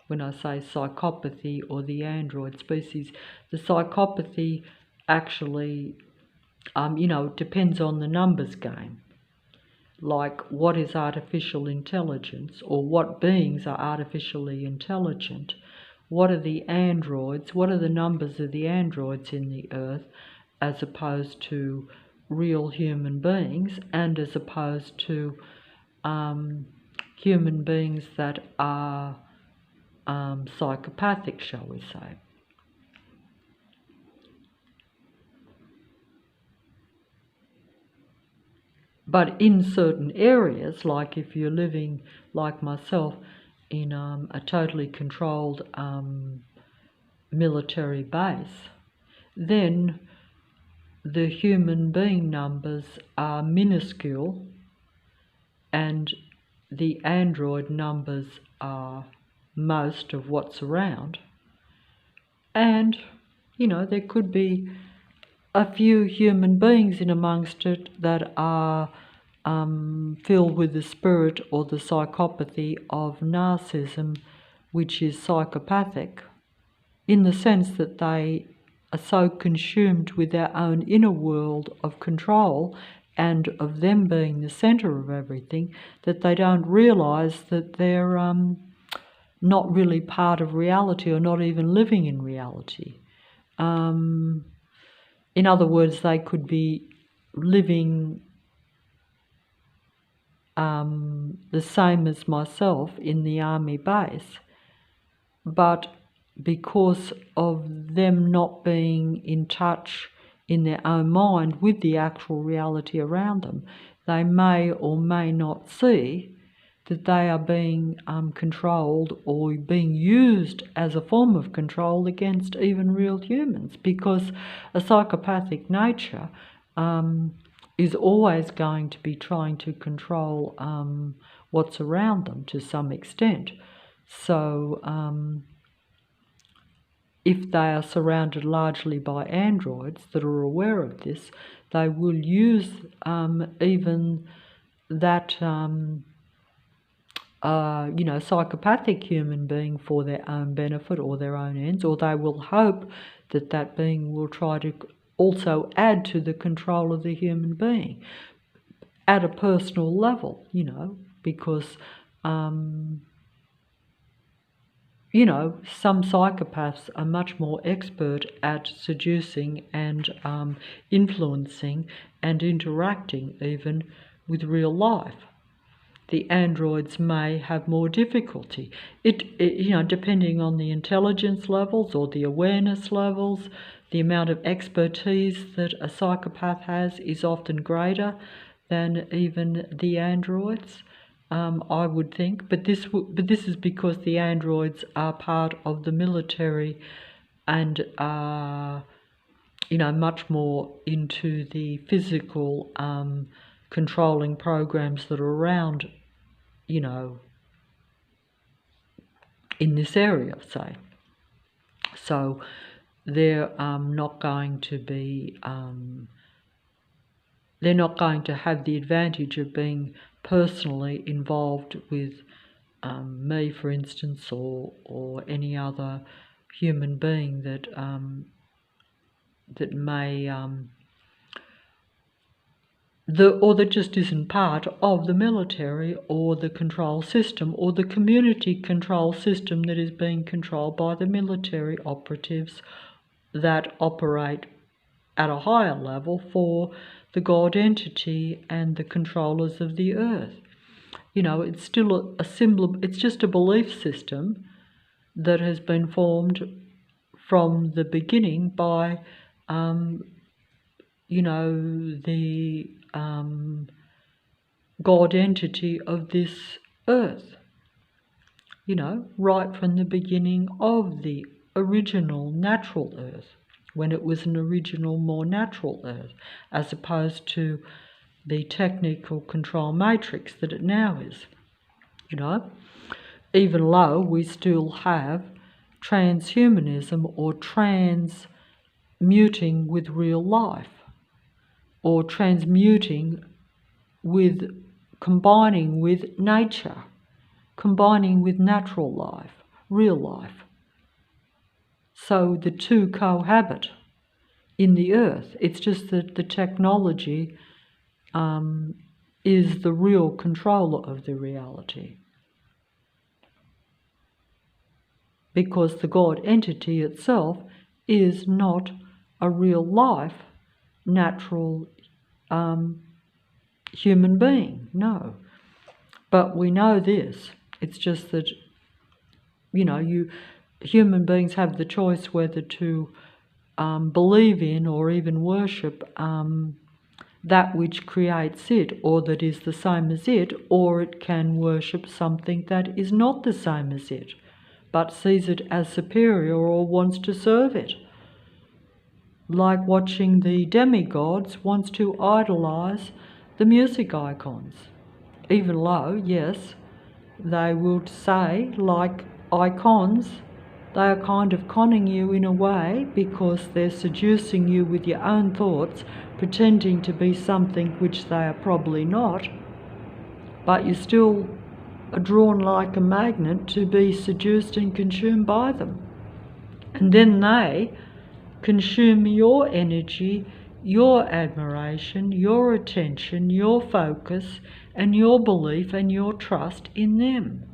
When I say psychopathy or the android species, the psychopathy actually, it depends on the numbers game. Like, what is artificial intelligence, or what beings are artificially intelligent? What are the androids? What are the numbers of the androids in the earth as opposed to real human beings, and as opposed to human beings that are psychopathic, shall we say. But in certain areas, like if you're living, like myself, in a totally controlled military base, then the human being numbers are minuscule and the android numbers are most of what's around. And, there could be a few human beings in amongst it that are filled with the spirit or the psychopathy of narcissism, which is psychopathic, in the sense that they are so consumed with their own inner world of control and of them being the centre of everything that they don't realise that they're not really part of reality or not even living in reality. In other words, they could be living the same as myself in the army base, but because of them not being in touch in their own mind with the actual reality around them, they may or may not see that they are being controlled or being used as a form of control against even real humans, because a psychopathic nature is always going to be trying to control what's around them to some extent. So if they are surrounded largely by androids that are aware of this, they will use even that psychopathic human being for their own benefit or their own ends, or they will hope that that being will try to also add to the control of the human being at a personal level, because some psychopaths are much more expert at seducing and influencing and interacting even with real life. The androids may have more difficulty. Depending on the intelligence levels or the awareness levels, the amount of expertise that a psychopath has is often greater than even the androids. I would think, but this is because the androids are part of the military and are, much more into the physical controlling programs that are around, in this area, say. So they're not going to be, they're not going to have the advantage of being personally involved with me, for instance, or any other human being that may that just isn't part of the military or the control system or the community control system that is being controlled by the military operatives that operate at a higher level for the God entity and the controllers of the earth. It's still a symbol, it's just a belief system that has been formed from the beginning by, the God entity of this earth, right from the beginning of the original natural earth, when it was an original, more natural earth, as opposed to the technical control matrix that it now is. Even though we still have transhumanism or transmuting with real life, or transmuting with combining with nature, combining with natural life, real life. So the two cohabit in the earth. It's just that the technology is the real controller of the reality. Because the God entity itself is not a real life, natural human being, no. But we know this. It's just that, human beings have the choice whether to believe in or even worship that which creates it, or that is the same as it, or it can worship something that is not the same as it, but sees it as superior or wants to serve it. Like watching the demigods wants to idolize the music icons. Even though, yes, they will say, like icons, they are kind of conning you in a way because they're seducing you with your own thoughts, pretending to be something which they are probably not, but you still are drawn like a magnet to be seduced and consumed by them. And then they consume your energy, your admiration, your attention, your focus, and your belief and your trust in them.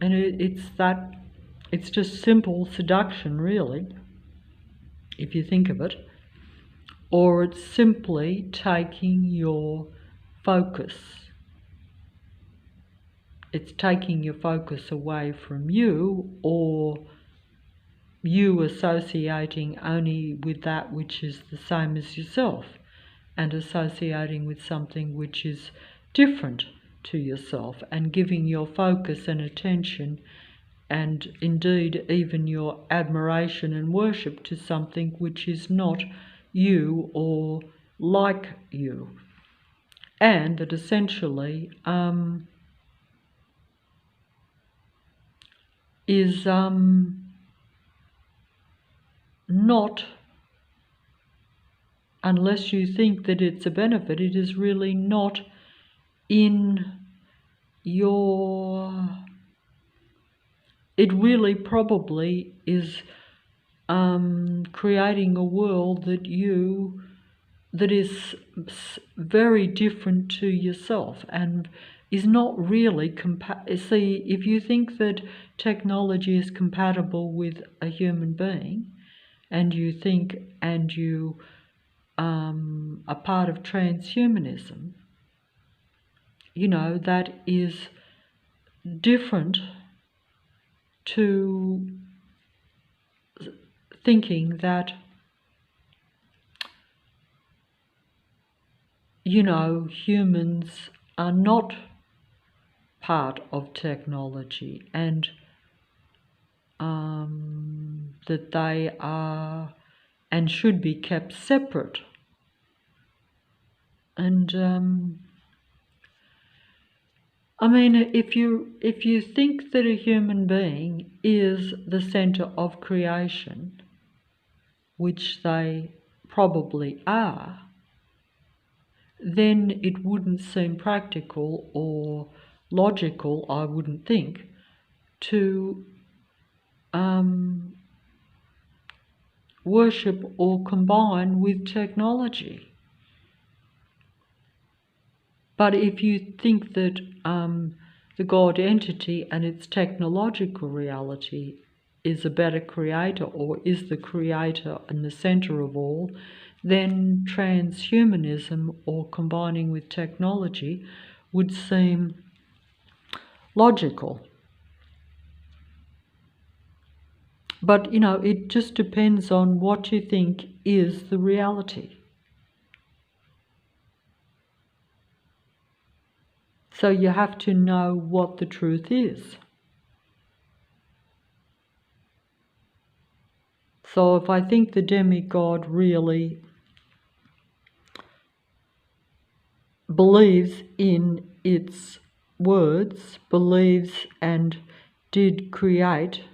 And it's just simple seduction, really, if you think of it. Or it's simply taking your focus. It's taking your focus away from you, or you associating only with that which is the same as yourself, and associating with something which is different to yourself, and giving your focus and attention and indeed even your admiration and worship to something which is not you or like you. And that essentially is not, unless you think that it's a benefit, it is really not in it really probably is creating a world that is very different to yourself and is not really see, if you think that technology is compatible with a human being and you think and you are part of transhumanism, that is different to thinking that humans are not part of technology and that they are and should be kept separate. And I mean, if you think that a human being is the center of creation, which they probably are, then it wouldn't seem practical or logical, I wouldn't think, to worship or combine with technology. But if you think that the God entity and its technological reality is a better creator or is the creator and the center of all, then transhumanism or combining with technology would seem logical. But, it just depends on what you think is the reality. So you have to know what the truth is. So if I think the demigod really believes in its words, believes and did create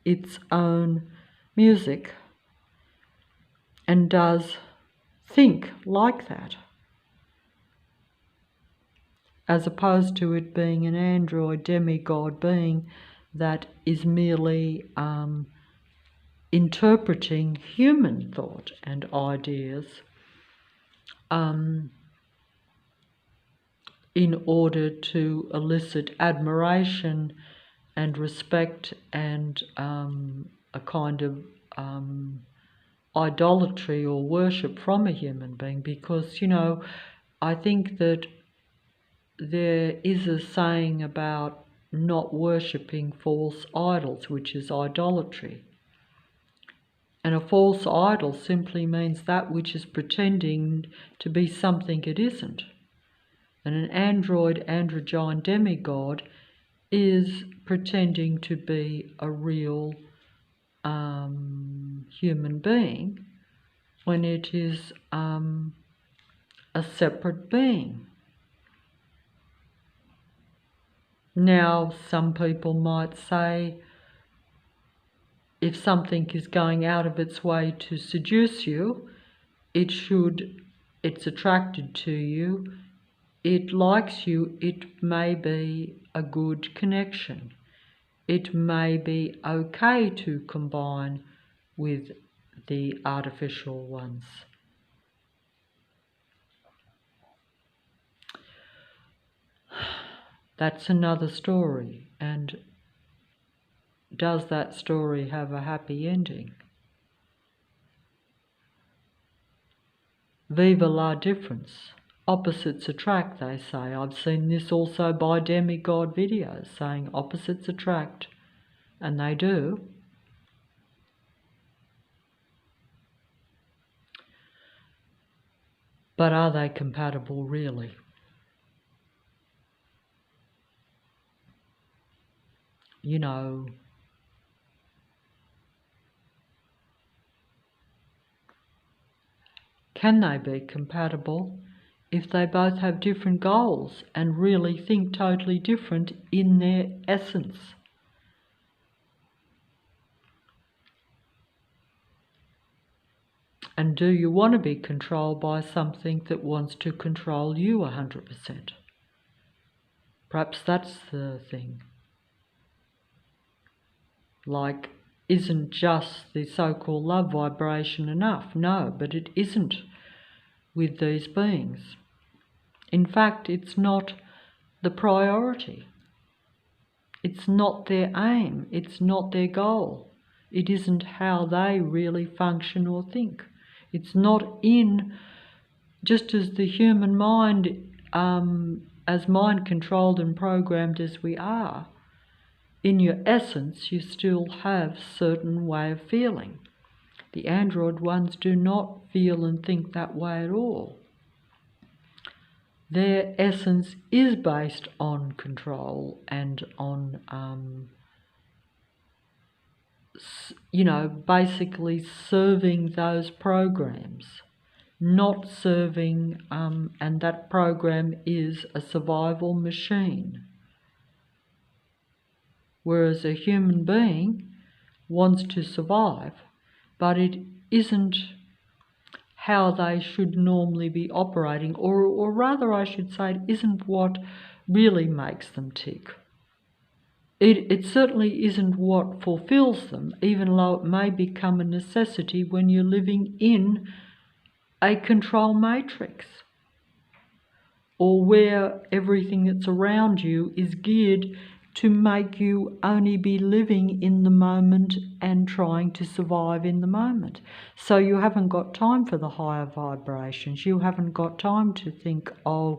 its own music and does think like that, as opposed to it being an android demigod being that is merely interpreting human thought and ideas in order to elicit admiration and respect and a kind of idolatry or worship from a human being. Because, I think that there is a saying about not worshipping false idols, which is idolatry. And a false idol simply means that which is pretending to be something it isn't. And an androgyne demigod is pretending to be a real human being when it is a separate being. Now, some people might say, if something is going out of its way to seduce you, it's attracted to you, it likes you, it may be a good connection. It may be okay to combine with the artificial ones. That's another story. And does that story have a happy ending? Viva la difference. Opposites attract, they say. I've seen this also by demigod videos saying opposites attract, and they do. But are they compatible really? Can they be compatible if they both have different goals and really think totally different in their essence? And do you want to be controlled by something that wants to control you 100%? Perhaps that's the thing. Like, isn't just the so-called love vibration enough? No, but it isn't with these beings. In fact, it's not the priority. It's not their aim. It's not their goal. It isn't how they really function or think. It's not in, just as the human mind, as mind-controlled and programmed as we are, in your essence, you still have certain way of feeling. The android ones do not feel and think that way at all. Their essence is based on control and on, basically serving those programs, not serving, and that program is a survival machine. Whereas a human being wants to survive, but it isn't how they should normally be operating, or rather I should say it isn't what really makes them tick. It certainly isn't what fulfills them, even though it may become a necessity when you're living in a control matrix, or where everything that's around you is geared to make you only be living in the moment and trying to survive in the moment. So you haven't got time for the higher vibrations. You haven't got time to think, I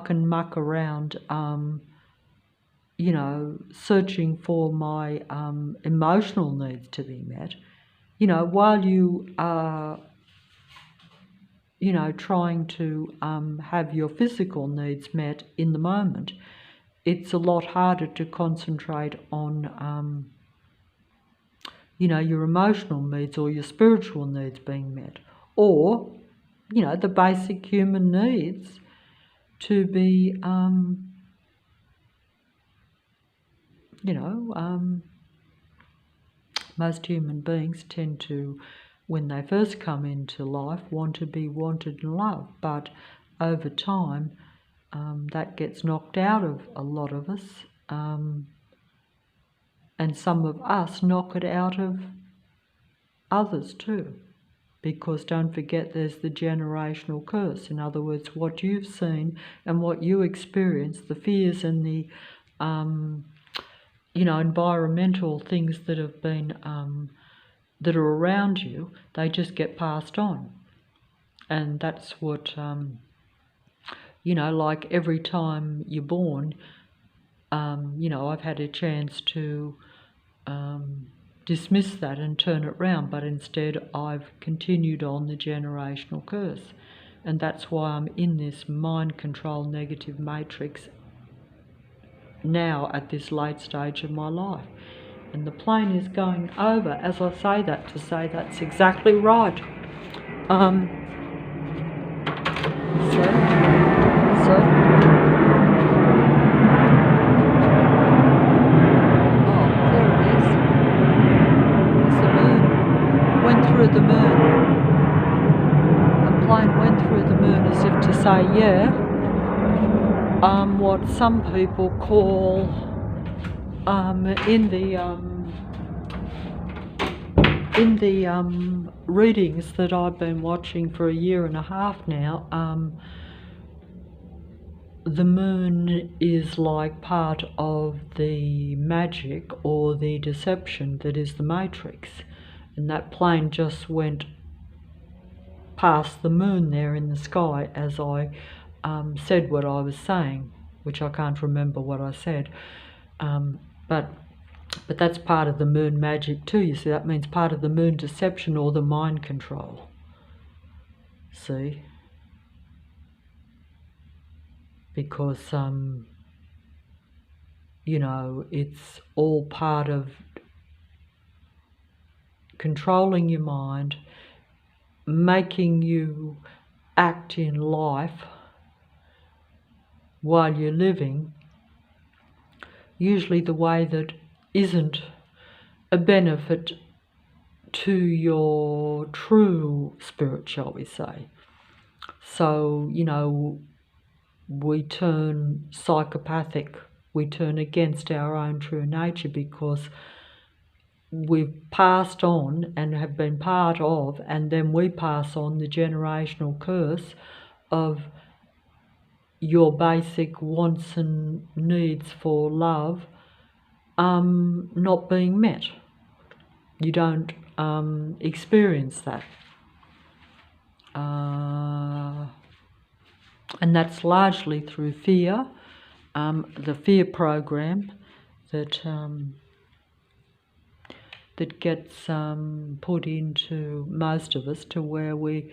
can muck around, searching for my emotional needs to be met. While you are, trying to have your physical needs met in the moment, it's a lot harder to concentrate on, your emotional needs or your spiritual needs being met, or, the basic human needs to be, most human beings tend to, when they first come into life, want to be wanted and loved, but over time, that gets knocked out of a lot of us, and some of us knock it out of others too, because don't forget there's the generational curse. In other words, what you've seen and what you experience, the fears and the environmental things that have been that are around you, they just get passed on. And that's what like every time you're born, I've had a chance to dismiss that and turn it round, but instead I've continued on the generational curse. And that's why I'm in this mind control negative matrix now at this late stage of my life. And the plane is going over as I say that, to say that's exactly right. The moon. A plane went through the moon as if to say, what some people call in the readings that I've been watching for a year and a half now, the moon is like part of the magic or the deception that is the matrix. And that plane just went past the moon there in the sky as I said what I was saying, which I can't remember what I said. But that's part of the moon magic too. You see, that means part of the moon deception or the mind control. See? Because, it's all part of controlling your mind, making you act in life while you're living, usually the way that isn't a benefit to your true spirit, shall we say. So, we turn psychopathic. We turn against our own true nature because we've passed on and have been part of, and then we pass on the generational curse of your basic wants and needs for love not being met. You don't experience that. And that's largely through fear, the fear program that gets put into most of us, to where we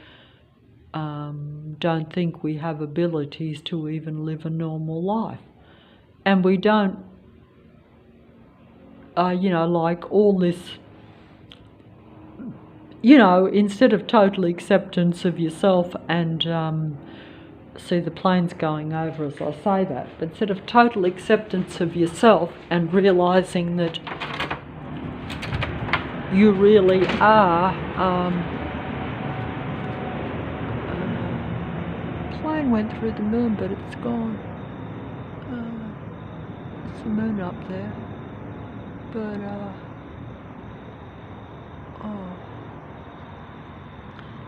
don't think we have abilities to even live a normal life. And we don't, like all this, instead of total acceptance of yourself and, see the planes going over as I say that, but instead of total acceptance of yourself and realising that you really are, plane went through the moon, but it's gone. There's the moon up there, but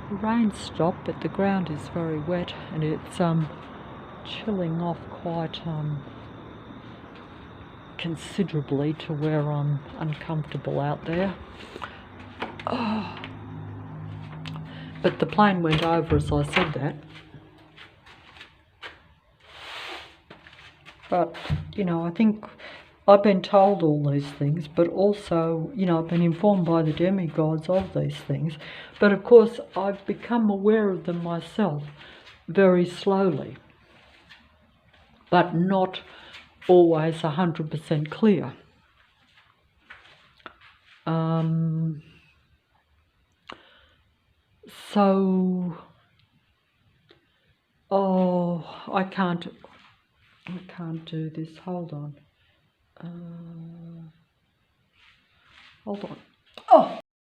the rain stopped, but the ground is very wet, and it's chilling off quite considerably to where I'm uncomfortable out there. But the plane went over as I said that. But, I think I've been told all these things, but also, I've been informed by the demigods of these things. But of course, I've become aware of them myself very slowly, but not always 100% clear. I can't do this. Hold on. Hold on. Oh,